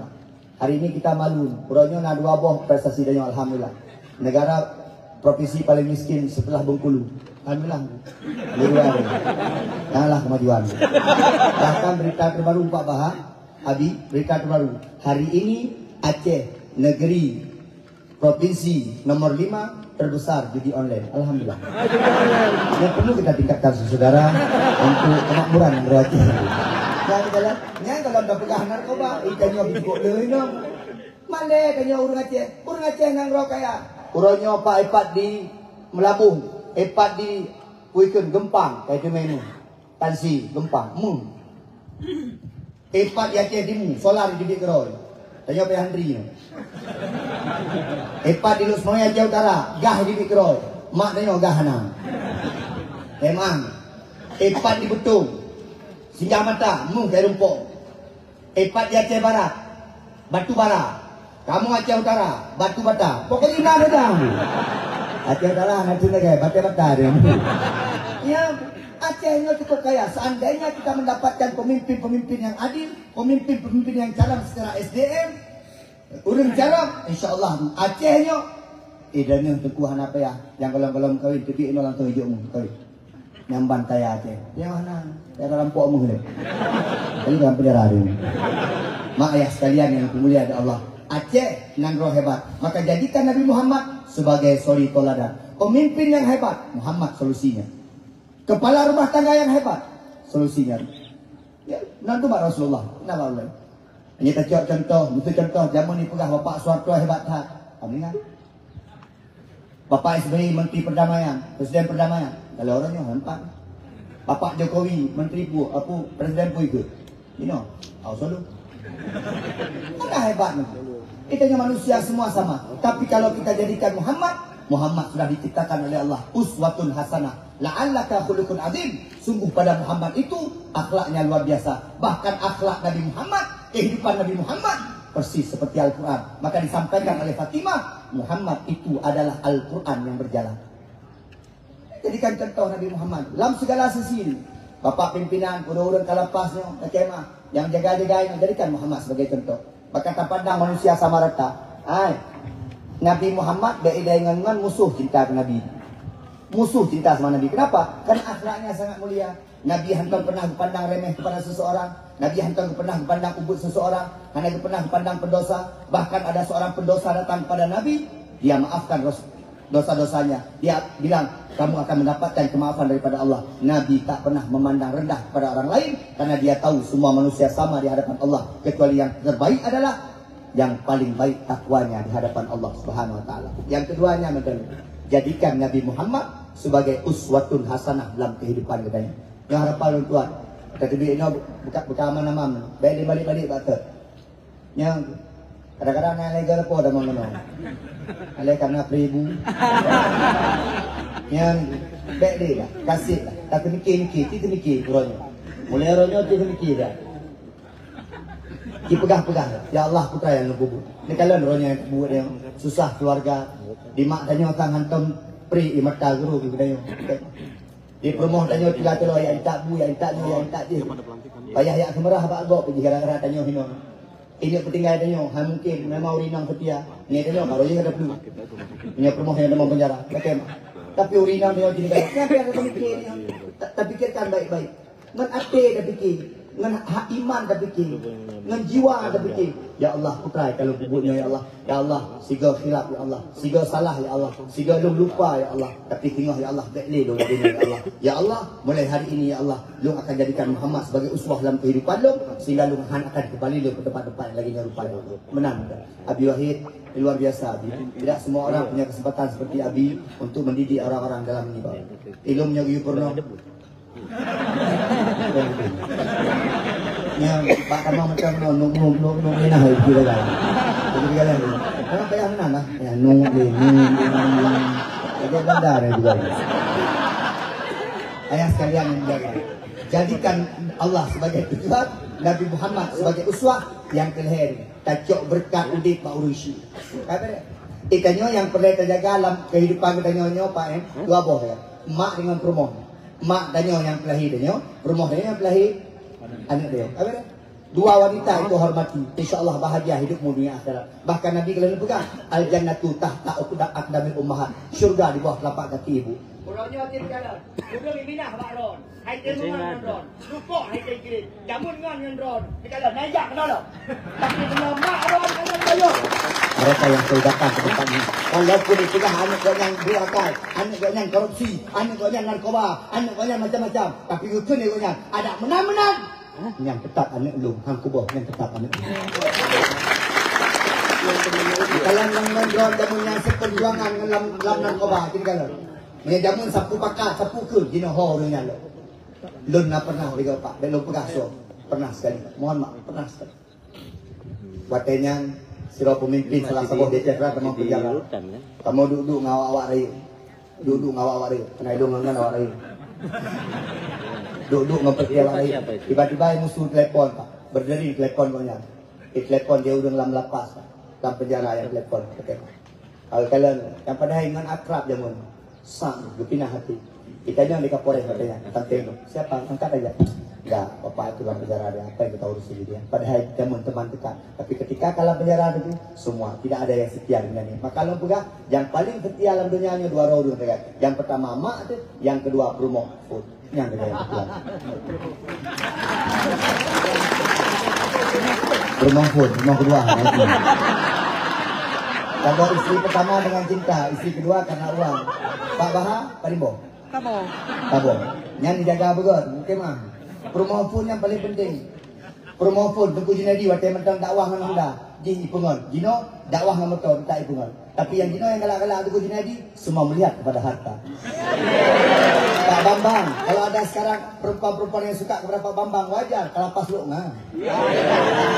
Hari ini kita malu. Puronya na 2 boh prestasi danyo alhamdulillah. Negara provinsi paling miskin setelah Bengkulu. Alhamdulillah. Luar. Janganlah kemajuan. Bahkan berita terbaru Pak Bahar, Abi, berita terbaru. Hari ini Aceh negeri provinsi nomor 5 terbesar judi online. Alhamdulillah. Yang perlu kita tingkatkan saudara untuk kemakmuran negara Aceh. Yang kalau dah pegang narkoba, ikannya bikuk deh no. Mana ikannya urang Aceh nang ro kaya. Urangnya Pak Epat di Melabung, Epat di Puiken Gempang, kayak tu menu. Tansi Gempang. Epat ya Aceh dimu, solar di Bibik Keroi. Tanya apa Handri. Epat di Lus Moya Aceh Utara, gah di Bibik Keroi. Mak tanya gah hanang. Emang. Epat di Betung, Singgah Mata, mu ke Rumpok. Epat di Aceh Barat, Batu Bara. Kamu Aceh Utara, Batu Bata. Pokoknya nggak ada dah. Aceh Utara nanti lagi Batu Bata dia. Ya, Acehnya cukup kaya. Seandainya kita mendapatkan pemimpin-pemimpin yang adil, pemimpin-pemimpin yang caram secara SDM, urang caram, insyaAllah Acehnya idanya tekuhan apa ya? Yang kalau kawin tapi ini orang tua hijau kawin. Yang bantai Aceh. Yang mana? Yang dalam puakmu ni. Ini dalam penjara ini. Mak ayah sekalian yang mulia ada Allah. Aceh nan roh hebat. Maka jadikan Nabi Muhammad sebagai suri toladan. Pemimpin yang hebat, Muhammad solusinya. Kepala rumah tangga yang hebat, solusinya. Ya, nanti mak Rasulullah. Kenapa Allah? Ini kita contoh, itu contoh. Zaman ni pegah Bapak Suharto hebat tak? Kami kan? Bapak SBY Menteri Perdamaian, Presiden Perdamaian. Kalau orangnya empat. Bapak Jokowi Menteri Presiden pun ikut. You know, selalu. Mana hebat ni? Kita manusia semua sama. Tapi kalau kita jadikan Muhammad sudah diciptakan oleh Allah uswatun hasanah. La'allaka khuluqun azim. Sungguh pada Muhammad itu akhlaknya luar biasa. Bahkan akhlak Nabi Muhammad, kehidupan Nabi Muhammad persis seperti Al-Quran. Maka disampaikan oleh Fatimah, Muhammad itu adalah Al-Quran yang berjalan. Jadikan contoh Nabi Muhammad dalam segala sisi. Bapak pimpinan, urang-urang kalapasnya, kemah yang jaga-jaga, yang jadikan Muhammad sebagai contoh. Maka tak pandang manusia sama rata. Nabi Muhammad berbeda dengan musuh cinta ke Nabi. Musuh cinta sama Nabi. Kenapa? Karena akhlaknya sangat mulia. Nabi hantar pernah pandang remeh kepada seseorang. Nabi hantar pernah pandang ubud seseorang. Nabi pernah pandang pendosa. Bahkan ada seorang pendosa datang kepada Nabi. Dia maafkan dosa-dosanya. Dia bilang, kamu akan mendapatkan kemaafan daripada Allah. Nabi tak pernah memandang rendah kepada orang lain. Karena dia tahu semua manusia sama di hadapan Allah. Kecuali yang terbaik adalah yang paling baik takwanya di hadapan Allah Subhanahu wa taala. Yang keduanya jadikan Nabi Muhammad sebagai uswatun hasanah dalam kehidupan kita. Yang harapan orang tua. Kita duit ini buka aman-aman. Balik batu. Yang kadang-kadang nak legal apa dah mana. Alai karena peribu. Yang baik dia dah. Kasih dah. Tak mikir. Kita mikir ronya. Mulai ronya kita mikir dah. Dipegah-pegah. Ya Allah putra yang ngebubut. Ini kalian ronya yang buat yang susah keluarga. Di mak tanya orang hantam pri di mata guru gitu tanya. Di perumahan tanya tiga telur yang tak bu yang tak je. Payah ya kemerah bak gok pergi gara-gara tanya hino. Ini petinggal tanya, mungkin memang urinang setia. Ni tanya kalau dia ada perlu. Punya perumahan yang dalam penjara. Tapi urinang dia jadi baik. Kenapa ada mikir? Tak fikirkan baik-baik. Ngan ate dah fikir. Ngan iman dah fikir. Ngan jiwa dah fikir. Ya Allah putra kalau bubutnya ya Allah. Ya Allah siga khilaf ya Allah. Siga salah ya Allah. Siga lupa ya Allah. Tapi tengah ya Allah bekle dong dunia ya Allah. Ya Allah mulai hari ini ya Allah lu akan jadikan Muhammad sebagai uswah dalam kehidupan lu sehingga lu akan kembali lu ke tempat-tempat lagi nyerupai lu. Menang. Abi Wahid luar biasa Abi. Tidak semua orang punya kesempatan seperti Abi untuk mendidik orang-orang dalam ini. Ilmunya Yupurno. Yang Pak Kamang macam nung minah itu juga. Jadi kalian, kalau bayar mana lah? Ya nung. Ada bandar juga. Ayah sekalian yang jaga. Jadikan Allah sebagai tujuan, Nabi Muhammad sebagai uswah yang kelihir. Tajok berkat udip Pak Urusi. Kata ikannya yang perlu terjaga dalam kehidupan kita nyonya Pak dua boh ya. Mak dengan perumahan. Mak danyo yang kelahi danyo, rumah danyo yang kelahi anak dia. Apa dia? Dua wanita itu hormati. InsyaAllah bahagia hidupmu dunia akhirat. Bahkan Nabi kalian pegang al jannatu tahta aqdamil ummahat. Syurga di bawah telapak kaki ibu. Urangnya tin jalan. Udah minah Pak Ron. Hai temu ngan Ron. Lupa hai kirim. Jamun ngan Ron. Dikala nayak kenal. Tapi belum mak Ron kan ayo. Mereka yang datang ke depan ini. Walaupun itu anak yang berakal, anak yang korupsi, anak yang narkoba, anak yang macam-macam. Tapi itu ni ada menang-menang. Yang tetap anak lu, hang kubah yang tetap anak lu. Kalian yang nondron jamun yang seperjuangan dalam narkoba, tinggal. Dia jamun sapu pakat, sapu ke, jino ho dengan lo. Lun nak pernah bagi pak, belum pegaso. Pernah sekali. Mohon maaf, pernah sekali. Watenya sira pemimpin salah sebuah DPR kamu berjalan. Kamu duduk ngawak-awak rayu. Duduk ngawak-awak rayu. Kena hidung ngan awak rayu. Duduk ngempet awak rayu. Tiba-tiba musuh telepon, Pak. Berdiri telepon banyak. Telepon dia udah dalam lapas, Pak. Dalam penjara yang telepon. Kalau kalian yang pada dengan akrab jamun, sang berpindah hati. Kita jangan di Kapolres katanya, tentang siapa angkat aja. Enggak, bapak itu dalam penjara ada apa yang kita urus dia. Padahal jamun teman dekat. Tapi ketika kalah penjara itu semua tidak ada yang setia dengan ini. Maka kalau pegang yang paling setia dalam dunia hanya dua orang dulu. Yang pertama mak itu, yang kedua promo food. Yang kedua yang kedua. Promo food, yang kedua. Kalau istri pertama dengan cinta, istri kedua karena uang. Pak Baha, Pak Limbo. Tabung. Yang dijaga betul, mungkin mah. Promotion yang paling penting. Promotion Tengku Junedi waktu mentang dakwah dengan anda. Di Ipungon. Jino dakwah dengan betul, tak Ipungon. Tapi yang Jino yang galak-galak Tengku Junedi semua melihat kepada harta. Pak Bambang, kalau ada sekarang perempuan-perempuan yang suka kepada Pak Bambang wajar, kalau pas lu nah.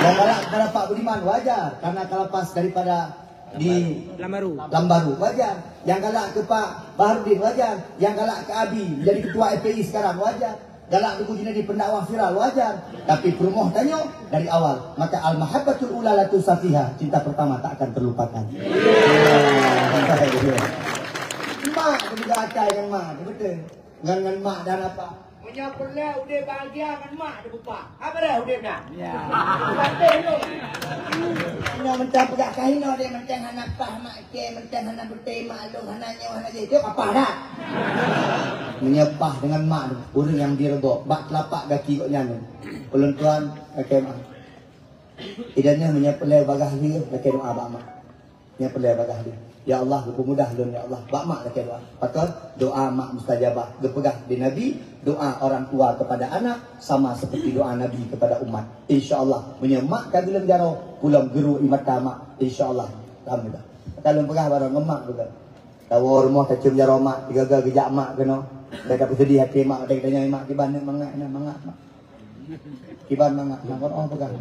Yang galak kepada Pak Budiman wajar, karena kalau pas daripada di Lambaru wajar, yang galak ke Pak Baharudin wajar, yang galak ke Abi jadi ketua FPI sekarang wajar, galak Tengku Junedi pendakwah viral wajar. Tapi Perumoh tanya dari awal, maka al-mahabbatul ula la tusafiha, cinta pertama tak akan terlupakan. Mak juga acai dengan mak, betul. Dengan mak dan apa? Punya pelak udah bahagia dengan mak dia buka. Apa dah udah dah? Ya. Betul tu. Ino mentang pegak kahino dia mentang anak pah mak ke, mentang anak betul maklum anaknya anak dia. Dia apa dah? Menyepah dengan mak tu, orang yang direbok, bak telapak kaki kok nyanu. Ulun tuan, pakai mak. Idanya menyepelai bagah dia, pakai doa bak mak. Menyepelai bagah dia. Ya Allah, mudah lun ya Allah. Bak mak pakai doa. Patut doa mak mustajabah. Gepegah di Nabi, doa orang tua kepada anak sama seperti doa Nabi kepada umat. Insya-Allah menyemak kagilem jaro, pulang geru imata mak. Insya-Allah. Alhamdulillah. Kalau pegah barang ngemak juga. Tahu rumah tak jaro mak, tiga gejak mak kena. Dah tak sedih hati mak, dah tanya mak kiban mangak mak. Kiban mangak, oh pegang.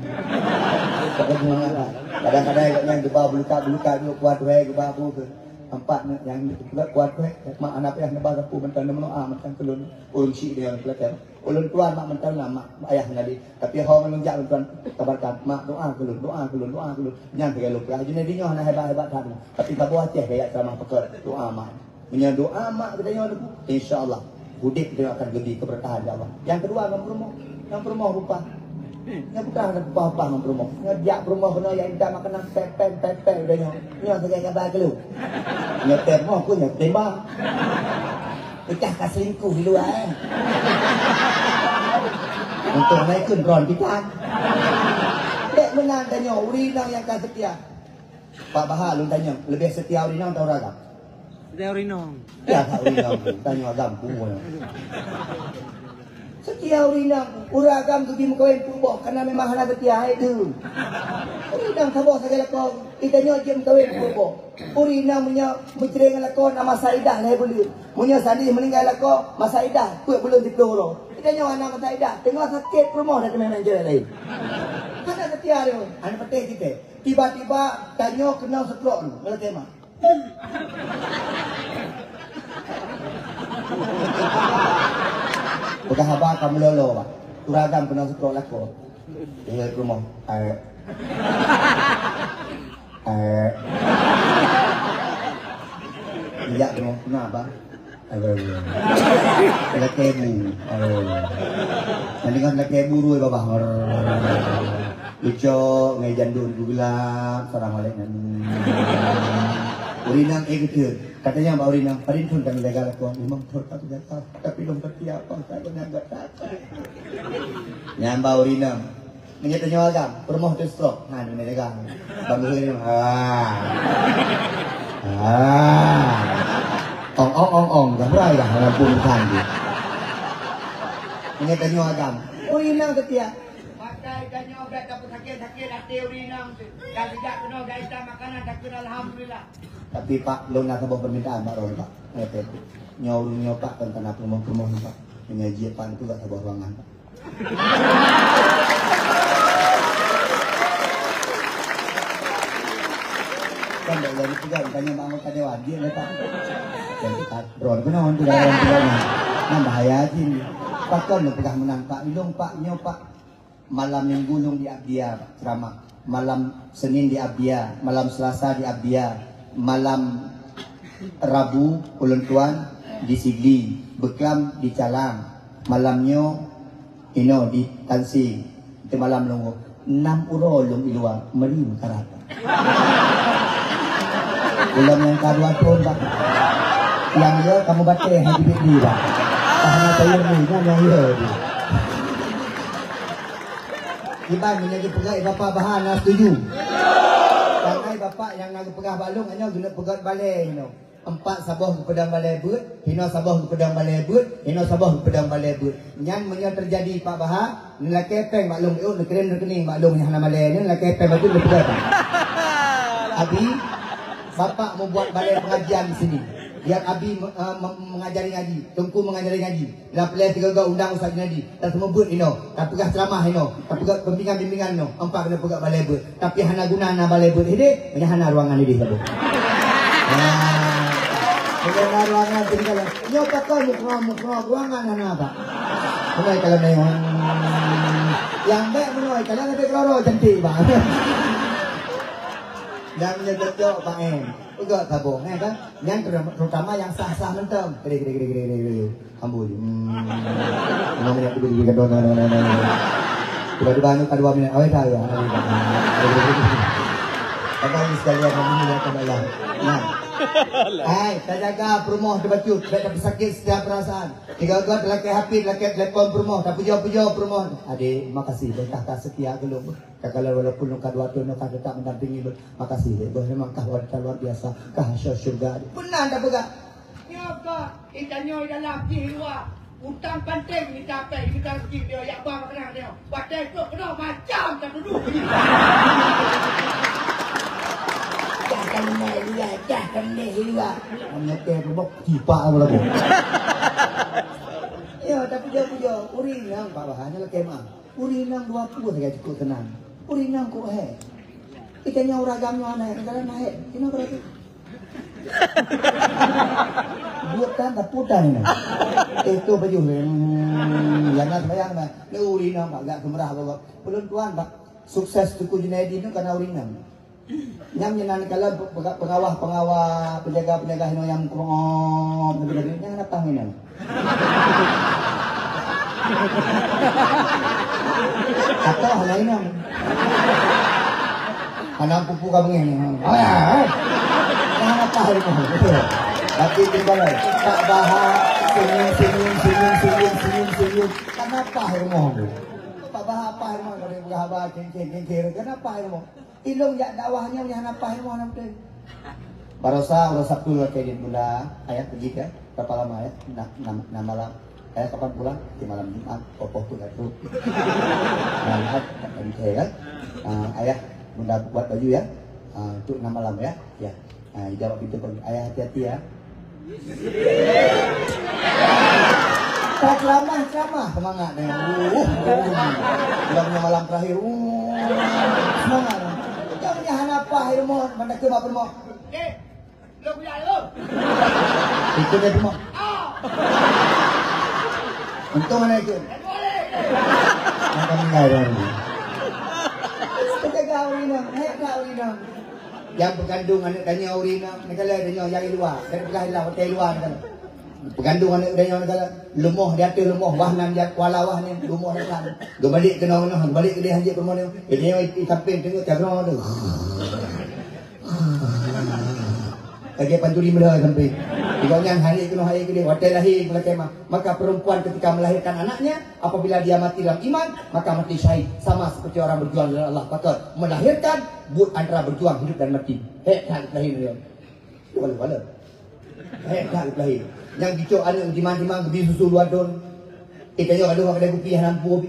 Kadang-kadang yang gebah beluka dulu kuat we gebah bu ke. Empat yang juga kuat we, mak anak yang nebah rapu mentang menuah mentang kelun. Ulun si dia yang pelatihan. Ulun tuan mak mentang mak ayah nadi. Tapi hong menunjuk tuan kabarkan mak doa kelun. Nyang ke lu ke jadi dinyo hana hebat-hebat tadi. Tapi tak buat teh kayak sama peker doa mak. Punya doa mak katanya insya-Allah budik dia akan gede keberkahan ya Allah. Yang kedua yang promo rupa. Yang bukan ada apa-apa dengan promo. Ngejak promo kena yang dah makanan pepe udah nyo. Nyo sebagai kabar ke lu. Nyo termo aku nyo tembak. Pecah ka selingkuh di luar. Untuk naikkan ron kita. Dek menang tanya urinang yang kan setia. Pak Bahar lu tanya lebih setia urinang atau ragam? Urinong. Ya tak urinang. Tanya agam pun. Setia urinang, uragam tu di mukawin tubuh karena memang hana setia itu. Urinang sabah segala kau, kita nyojim kawin tubuh. Urinang punya mencereng lah kau nama Saidah lah boleh. Punya sandi meninggal lah kau, masa Saidah, kuat belum dipeloro. Kita nyawa nama Saidah, tengok sakit rumah dah teman menjadi lain. Hana setia dia, hana petai kita. Tiba-tiba tanya kena setrok tu, kalau tema. Bukan haba kamu lolo pak, uragam kena setrok lako. Tinggal ke rumah, iya kena kenapa? Lekebu, nanti kan lekebu dulu babah. Lucu, ngai jandun gula, sarang balik Urinang gitu. Katanya Mbak Urinang, paling pun kami jaga lakuan. Memang tak jatuh, tapi belum seperti apa. Saya enggak tahu. Nyamba Urinang, menyetanya agam, permoh tu stroke. Nah, ini jaga. Bang Urinang, ong, gambar dah, rampung tadi. Menyetanya agam, Urinang setia. Pakai tanya obat dapat sakit hati urinang tu. Dan sejak kena gaita makanan takut alhamdulillah. Tapi Pak, lo nak sebuah permintaan Pak Ron Pak. Nyawa Pak tentang apa rumah Pak. Menyaji Pak itu gak sebuah ruangan Pak. Kan dah jadi pegang tanya mak anggota dewan dia letak. Jadi tak drone benar tu dalam pegangnya. Nah bahaya aja ni. Pakon nak pegang menang Pak Ilung Pak Nyo Pak. Malam Minggu Lung di Abdia ceramah. Malam Senin di Abdia, malam Selasa di Abdia, malam Rabu Ulun Tuan di Sigli, Beklam di Calang, malamnya di Tansing. Itu malam Lung 6 uro Lung Ilua meri karata. Bulan yang kedua pun Pak. Yang dia kamu baca happy birthday Pak. Tahan sayur ni kan yang dia. Iban menjadi pegawai bapa bahana setuju. Jangan bapa yang nak pegah balung hanya guna pegat balai Empat sabah ke pedang balai but, hino sabah ke pedang balai but, hino sabah ke pedang balai but. Yang menyo terjadi Pak Bahar, lelaki peng maklum eu nekeren rekening maklum yang hana balai ni lelaki peng batu le pegat. Abi bapa membuat balai pengajian di sini. Biar Abi mengajari ngaji, Tengku mengajari ngaji. Dalam pelan tiga undang Ustaz Junadi. Dan semua buat tak pegah ceramah tak pegah pembimbingan Empat kena pegah balai buat. Tapi hana guna balai buat ini, hana ruangan ini sabu. Hana ruangan tinggal. Yo pakai muka ruangan hana apa? Mulai kalau yang baik menoi kalau ada keloro cantik bang. Dan menjadi Pak Em. Juga tabung kan. Yang terutama yang sah-sah mentang. Gede. Ambul. Namanya gede tiba-tiba kedua minit awet dah ya. Abang sekalian kami lihat kembali. Nah. Hai, kita jaga perumah terbacut, tidak sakit setiap perasaan. Tiga-tiga lelaki happy, lelaki telefon perumah, tak puja-puja perumah. Adik, makasih betah tak setia gelung. Kalau walaupun nuka dua tu nuka tetap mendampingi. Makasih, memang kah wanita luar biasa, kah syurga. Benar tak pegang? Ya Pak, ikannya dalam di luar. Utang penting ni capai kita rezeki dia ya bang kenal dia. Pakai tu kena macam tak duduk. Jangan dia. Menyekeh berbok cipak apa lagu. Ya, tapi puja urinang Pak Bahannya lah kemah. Urinang 20 saja cukup tenang. Urinang kok ikannya uragamnya naik, negara naik. Kenapa berarti? Buat kan tak putar ni. Itu baju jangan bayang Pak. Ni urinang Pak, gak kemerah Pak. Belum tuan Pak. Sukses Tuku Junaidi ni karena urinang. Yang nyenan kalau pengawal penjaga yang kurang yang datang ini. Atau hal lain yang anak pupu kamu ini. Oh ya, yang apa hari ini? Tapi tinggal tak bahas senyum. Kenapa hari ini? Tak bahas apa hari ini? Kalau berhabar cengkir. Kenapa hari ini? Ilung ya dakwahnya yang apa ilmu anak tu. Barosa udah Sabtu lah kayak bunda ayat pergi ke berapa lama ya? Nah malam ayat kapan pulang? Di malam Jumat. Popoh tu itu. Nah tadi saya kan. Ayah bunda buat baju ya. Untuk 6 malam ya. Ya. Jawab itu pun ayah hati-hati ya. Ceramah semangat nih. Udah malam terakhir. Semangat. Jangan apa ilmu mana ke apa ilmu? Lo punya lo. Itu dia ilmu. Untung mana itu? Macam enggak ada. Penjaga urinam. Yang berkandung anak tanya urinam, negala tanya yang luar, dari belah hotel luar negala. Berkandung anak tanya negala, lumuh di atas lumuh, wahnan dia kuala wah ni, lumuh di sana. Balik ke mana, balik ke dia haji ke mana. Dia samping tengok cakrong tu. Lagi pancuri mula sampai. Digaunya hari ke dia hotel lahir ke kemah. Maka perempuan ketika melahirkan anaknya, apabila dia mati dalam iman, maka mati syahid. Sama seperti orang berjuang dengan Allah. Maka melahirkan but antara berjuang hidup dan mati. Tak lahir dia. Wala. Tak lahir. Yang dicok ada timang-timang kebi susu luar don. Ikatnya ada orang kedai kopi yang lampu.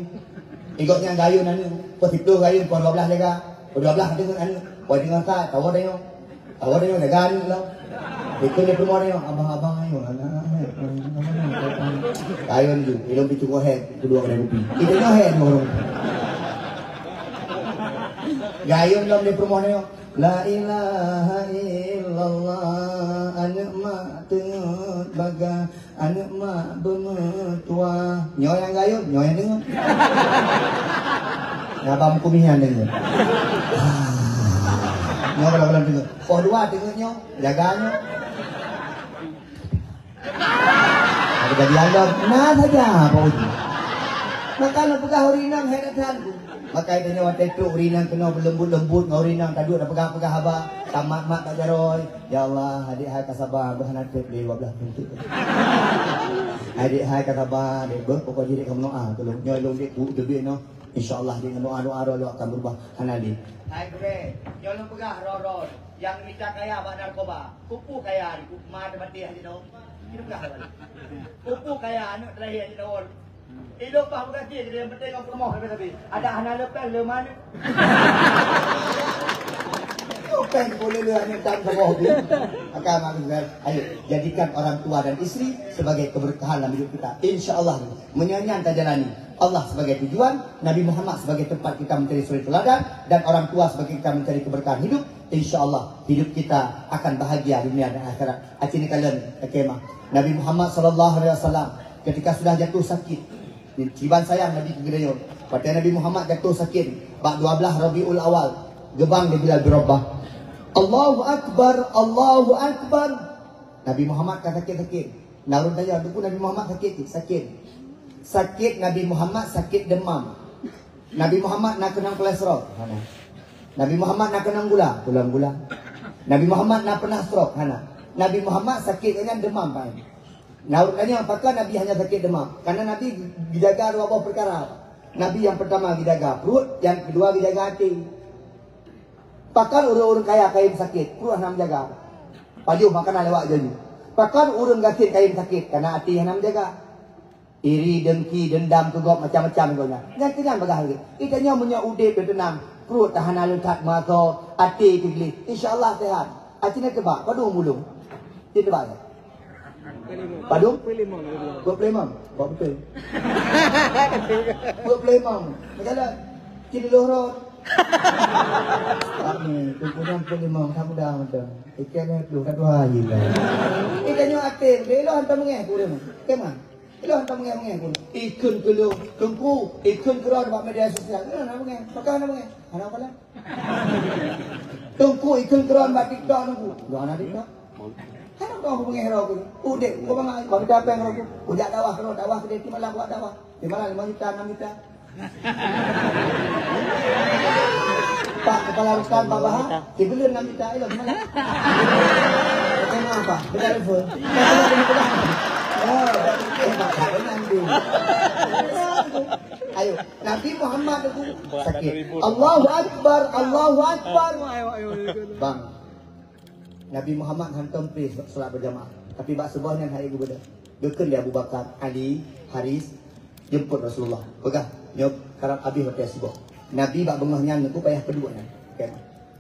Ikatnya gayun anu. Pas itu gayun pon 12 lega. Pon 12 dengan anu. Pon dengan tak tahu dah yo. Tahu dah yo lega anu. Ikut ni perempuan ni, abang-abang ayo, anak. Kayon tu, ilong picu kohet, kedua kena kopi. Kita nyohet orang. Gayung dalam ni perempuan ni, la ilaha illallah, anak mak tengok baga, anak mak bermetua. Nyoy yang gayung, nyoy yang tengok. Abang kumihan tengok. Nyoy kalau tengok. Kau dua tengok nyoy, jaganya. Ada jadi anda, nah saja apa itu. Maka nak pegang urinang heratan. Maka itu nyawa tetu urinang kena berlembut-lembut ngau urinang tadi dah pegang-pegang haba. Tamat mak tak jaroy. Ya Allah, adik hai kasabah berhanat tep 12 pintu. Adik hai kasabah dek ber pokok jadi kamu doa tolong nyoy long dek bu duit no. Insyaallah dengan doa-doa lo akan berubah hanali. Hai bre, nyoy long pegang ro yang kita kaya bak narkoba. Kupu kaya di ma mati haji no. Kita pegang balik. Kupu kaya anak terakhir di no. Hidup pak bukan dia yang penting kau kemoh tapi ada anak lepas le mana. Bukan boleh le anak tak kemoh dia. Maka maksudnya ayo jadikan orang tua dan istri sebagai keberkahan dalam hidup kita. Insyaallah menyanyian kita jalani. Allah sebagai tujuan, Nabi Muhammad sebagai tempat kita mencari suri teladan dan orang tua sebagai kita mencari keberkahan hidup. Insyaallah hidup kita akan bahagia dunia dan akhirat. Acini kalian kemah. Nabi Muhammad sallallahu alaihi wasallam ketika sudah jatuh sakit Ciban sayang Nabi Kegedayon. Pada Nabi Muhammad jatuh sakit. Bak 12 Rabiul Awal. Gebang dia Bilal birobah. Allahu Akbar, Allahu Akbar. Nabi Muhammad kan sakit-sakit. Narun tanya, tu pun Nabi Muhammad sakit. Sakit Nabi Muhammad sakit demam. Nabi Muhammad nak kena kolesterol. Nabi Muhammad nak kena gula. Gula. Nabi Muhammad nak pernah stroke. Nabi Muhammad sakit dengan demam. Naurkannya apakah Nabi hanya sakit demam? Karena Nabi dijaga dua buah perkara. Nabi yang pertama dijaga perut, yang kedua dijaga hati. Pakar orang-orang kaya kain sakit, perut nak menjaga. Paju makanan lewat jadi. Pakar orang gasit kain sakit, karena hati yang nak menjaga. Iri, dengki, dendam, tegok macam-macam konya. Yang kenyang bagah lagi. Itanya punya udip bertenang, perut tahan letak mata, hati tigli. Insya-Allah sehat. Acina kebak, padu mulung. Dia tebak. Padung? 25. Buat betul. 25. Macam ciri lohro. Kami kumpulan 25 kamu dah macam. Ikan ni kat 2 hari lah. Ikan ni aktif. Dia hantar mengeh kurang. Kemana? Dia hantar mengeh kurang. Ikan kelung, tengku, ikan kerana buat media sosial. Nak mengeh. Pakai nak mengeh. Ana apa lah? Tengku ikan kerana buat TikTok tengku. Dua anak TikTok. Kan kau hubungi hero aku. Udik, kau bang, kau minta apa yang aku? Ujak dakwah, kalau dakwah kedai di malam buat dakwah. Di malam 5 juta, 6 juta. Pak kepala rutan Pak Bahar, dibeli 6 juta, ayo gimana? Bagaimana apa? Beda level. Oh, ayo, Nabi Muhammad itu sakit. Allahu Akbar, Allahu Akbar. Bang. Nabi Muhammad hantam pris solat berjamaah. Tapi bak sebahnya hari gubernur. Deken dia Abu Bakar, Ali, Haris jemput Rasulullah. Pegah, nyop karang habis hotel sibuk. Nabi bak bengahnya aku payah kedua ni. Okay.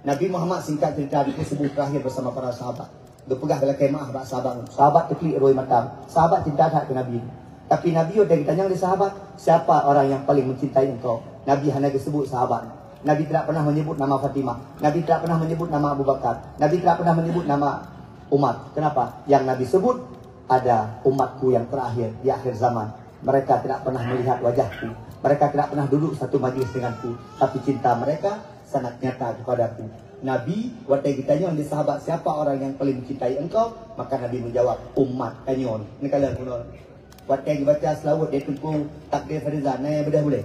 Nabi Muhammad singkat cerita di subuh terakhir bersama para sahabat. Dia pegah dalam kemah bak sahabat. Sahabat teklik roi matam. Sahabat cinta hak ke Nabi. Tapi Nabi udah ditanya oleh sahabat, siapa orang yang paling mencintai engkau? Nabi hanya disebut sahabat. Nabi tidak pernah menyebut nama Fatimah. Nabi tidak pernah menyebut nama Abu Bakar. Nabi tidak pernah menyebut nama Umar. Kenapa? Yang Nabi sebut ada umatku yang terakhir di akhir zaman. Mereka tidak pernah melihat wajahku. Mereka tidak pernah duduk satu majlis denganku. Tapi cinta mereka sangat nyata kepadaku. Nabi, waktu ditanya oleh sahabat, siapa orang yang paling mencintai engkau? Maka Nabi menjawab, umat kanyon. Ini kalian pun. Waktu dibaca selawat, dia tunggu takbir Farizan. Nah yang bedah boleh.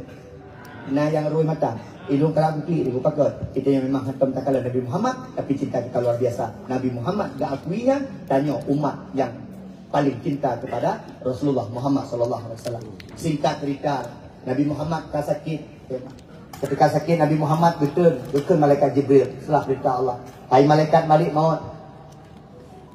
Nah yang roi mata. Hidung kerap kukli, ibu pakot. Kita yang memang hantam takalan Nabi Muhammad, tapi cinta kita luar biasa. Nabi Muhammad gak akuinya, tanya umat yang paling cinta kepada Rasulullah Muhammad SAW. Singkat cerita, Nabi Muhammad sakit. Ketika sakit Nabi Muhammad betul malaikat Jibril setelah perintah Allah. Hai malaikat Malik maut.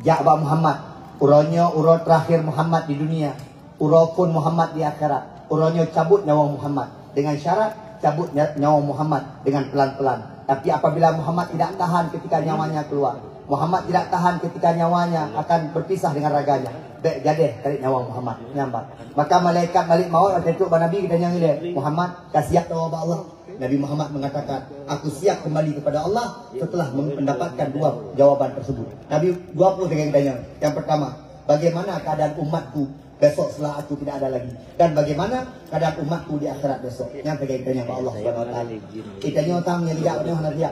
Ja'ba Muhammad. Uranya ura terakhir Muhammad di dunia. Ura pun Muhammad di akhirat. Uranya cabut nyawa Muhammad dengan syarat cabut nyawa Muhammad dengan pelan-pelan. Tapi apabila Muhammad tidak tahan ketika nyawanya keluar, Muhammad tidak tahan ketika nyawanya akan berpisah dengan raganya, baik jadi tarik nyawa Muhammad nyambat. Maka malaikat balik maut waktu itu Nabi kita yang ini Muhammad kasih siap tahu Allah. Nabi Muhammad mengatakan, aku siap kembali kepada Allah setelah mendapatkan dua jawaban tersebut. Nabi 20 dengan ditanya. Yang pertama, bagaimana keadaan umatku besok setelah aku tidak ada lagi, dan bagaimana keadaan umatku di akhirat besok. Yang pegang ditanya kepada Allah Subhanahu wa taala. Itanya utang yang tidak pernah nanti.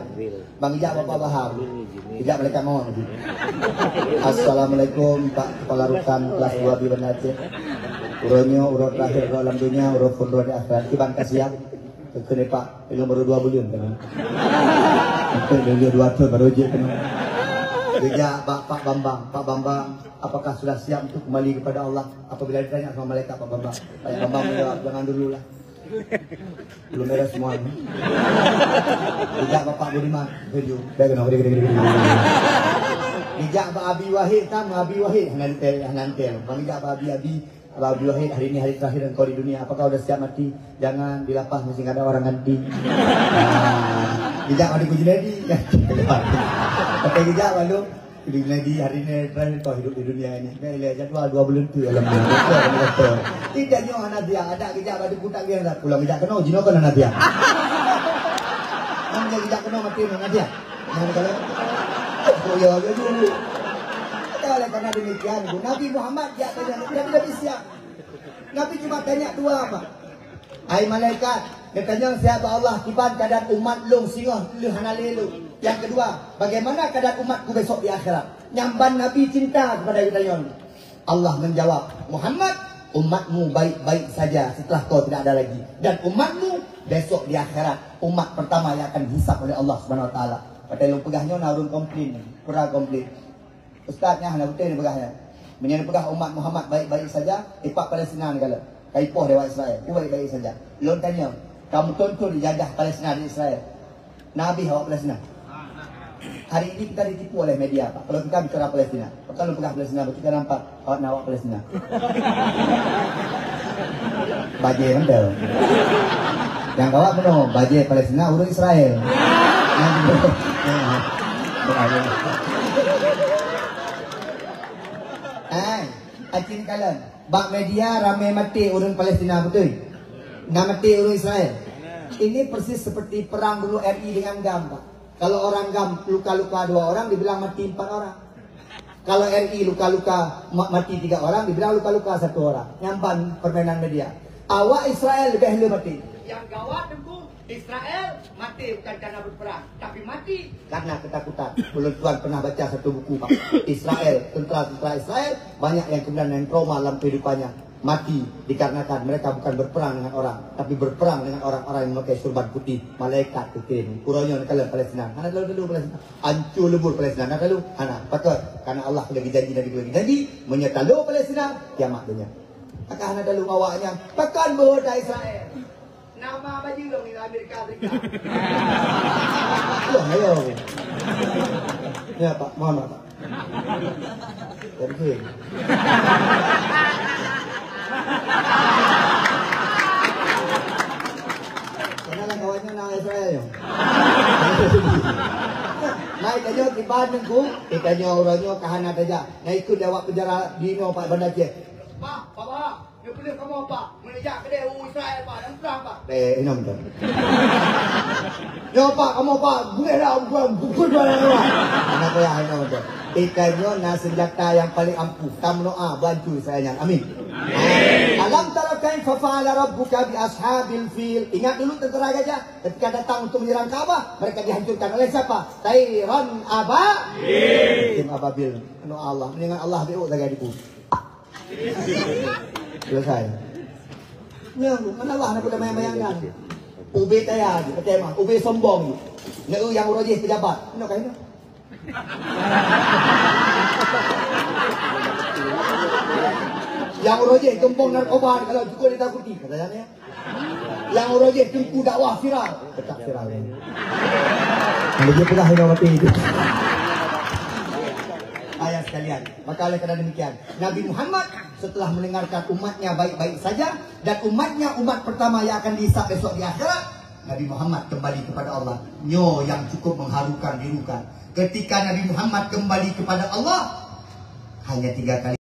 Bang Ijak Bapak Bahar. Tidak mereka mau nanti. Assalamualaikum Pak Kepala Rutan kelas 2 Biban Aceh. Uronyo urut terakhir dalam dunia, urut pondok di akhirat. Kiban kasih kene Pak, belum baru 2 bulan kan. Mungkin beliau 2 tahun baru je kan. Geja Pak Bambang, apakah sudah siap untuk kembali kepada Allah? Apabila ditanya sama malaikat Pak Bambang, Pak Bambang menjawab, jangan dulu lah. Belum beres semua ini. Geja Bapak Budiman, video. Geja Pak Abi Wahid, Abi Wahid, nanti. Bang Geja Pak Abi Wahid, hari ini hari terakhir engkau di dunia. Apakah sudah siap mati? Jangan dilapas, masih nggak ada orang ganti. Tidak ada Junedi. Oke tidak lalu Junedi hari ini terakhir kau hidup di dunia ini. Melihat jadwal 2 bulan tu alhamdulillah. Tidak nyo anak dia ada kejap ada putak dia nak pulang tidak kena jino kan anak dia. Namanya tidak kena mati anak dia. Jangan kalau ya dulu. Oleh karena demikian Nabi Muhammad dia tidak siap. Nabi cuma tanya 2 apa? Hai malaikat, katanya siapa Allah kiban keadaan umat lung singoh lu hanalelu. Yang kedua, bagaimana keadaan umatku besok di akhirat? Nyamban Nabi cinta kepada kita. Allah menjawab, Muhammad, umatmu baik-baik saja setelah kau tidak ada lagi. Dan umatmu besok di akhirat, umat pertama yang akan dihisap oleh Allah Subhanahu wa taala. Padahal lu pegahnya narun komplain, kurang komplain. Ustaznya hana betul ni pegahnya. Menyana pegah umat Muhammad baik-baik saja, ipak Palestina ni kalau. Kaipoh dewa Israel, ku baik-baik saja. Lon tanya, kamu tonton dijajah Palestina di Israel. Nabi awak Palestina. Hari ini kita ditipu oleh media Pak. Kalau kita bicara Palestina, kalau pegah Palestina, kita nampak awak nawak Palestina. Bajai mandel. Yang kawak benar, bajai Palestina urus Israel. Acin kalian, bak media ramai mati orang Palestina betul? Nggak mati orang Israel. Ini persis seperti perang dulu RI dengan GAM Pak. Kalau orang GAM luka-luka 2 orang, dibilang mati 4 orang. Kalau RI luka-luka mati 3 orang, dibilang luka-luka 1 orang. Nyampan permainan media. Awak Israel lebih dulu mati. Yang gawat tengku Israel mati bukan karena berperang, tapi mati karena ketakutan. Belum Tuhan pernah baca satu buku Pak. Israel, tentara Israel banyak yang kemudian yang trauma dalam kehidupannya. Mati dikarenakan mereka bukan berperang dengan orang, tapi berperang dengan orang-orang yang memakai surban putih, malaikat kirim. Kurangnya kalian Palestina. Anak dulu Palestina. Hancur lebur Palestina. Anak dulu. Anak patut karena Allah lagi janji menyertai Palestina kiamat dunia. Maka anak dulu awaknya pakan bodoh Israel. nama baju lo di Amerika Serikat. Loh, ayo. Ya Pak, mohon Pak. Jadi. Kenapa kawannya nang Israel yo? Naik aja di Bandungku, ikannya orangnya kahana aja. Naik ikut jawab penjara Dino Pak Bandar Aceh. Pak, dia pilih kamu Pak, menejak kedai Israel Pak, dan perang Pak. Ini betul. Yo Pak, kamu Pak, gue dah pukul barang lu. Anak saya ini betul. Ikannya senjata yang paling ampuh. Kamu doa bantu saya amin. Alam tara kaifa fa'ala rabbuka bi ashabil fil. Ingat dulu tentara gajah ketika datang untuk menyerang Ka'bah, mereka dihancurkan oleh siapa? Tairan ababil. Tim ababil. Anu Allah, dengan Allah BO lagi dipu. Selesai. Mana Allah nak boleh bayangkan. Ube tayar, percaya ube sombong. Nak yang urajih pejabat. Mana kain? Yang urajih tumpang narkoba kalau juga ditakuti katanya. Yang urajih tunggu dakwah viral, tetap viral. Kalau dia pernah mati itu. Ayah sekalian, maka oleh karena demikian Nabi Muhammad setelah mendengarkan umatnya baik-baik saja dan umatnya umat pertama yang akan dihisab besok di akhirat, Nabi Muhammad kembali kepada Allah. Nyo yang cukup mengharukan dirukan. Ketika Nabi Muhammad kembali kepada Allah, hanya 3 kali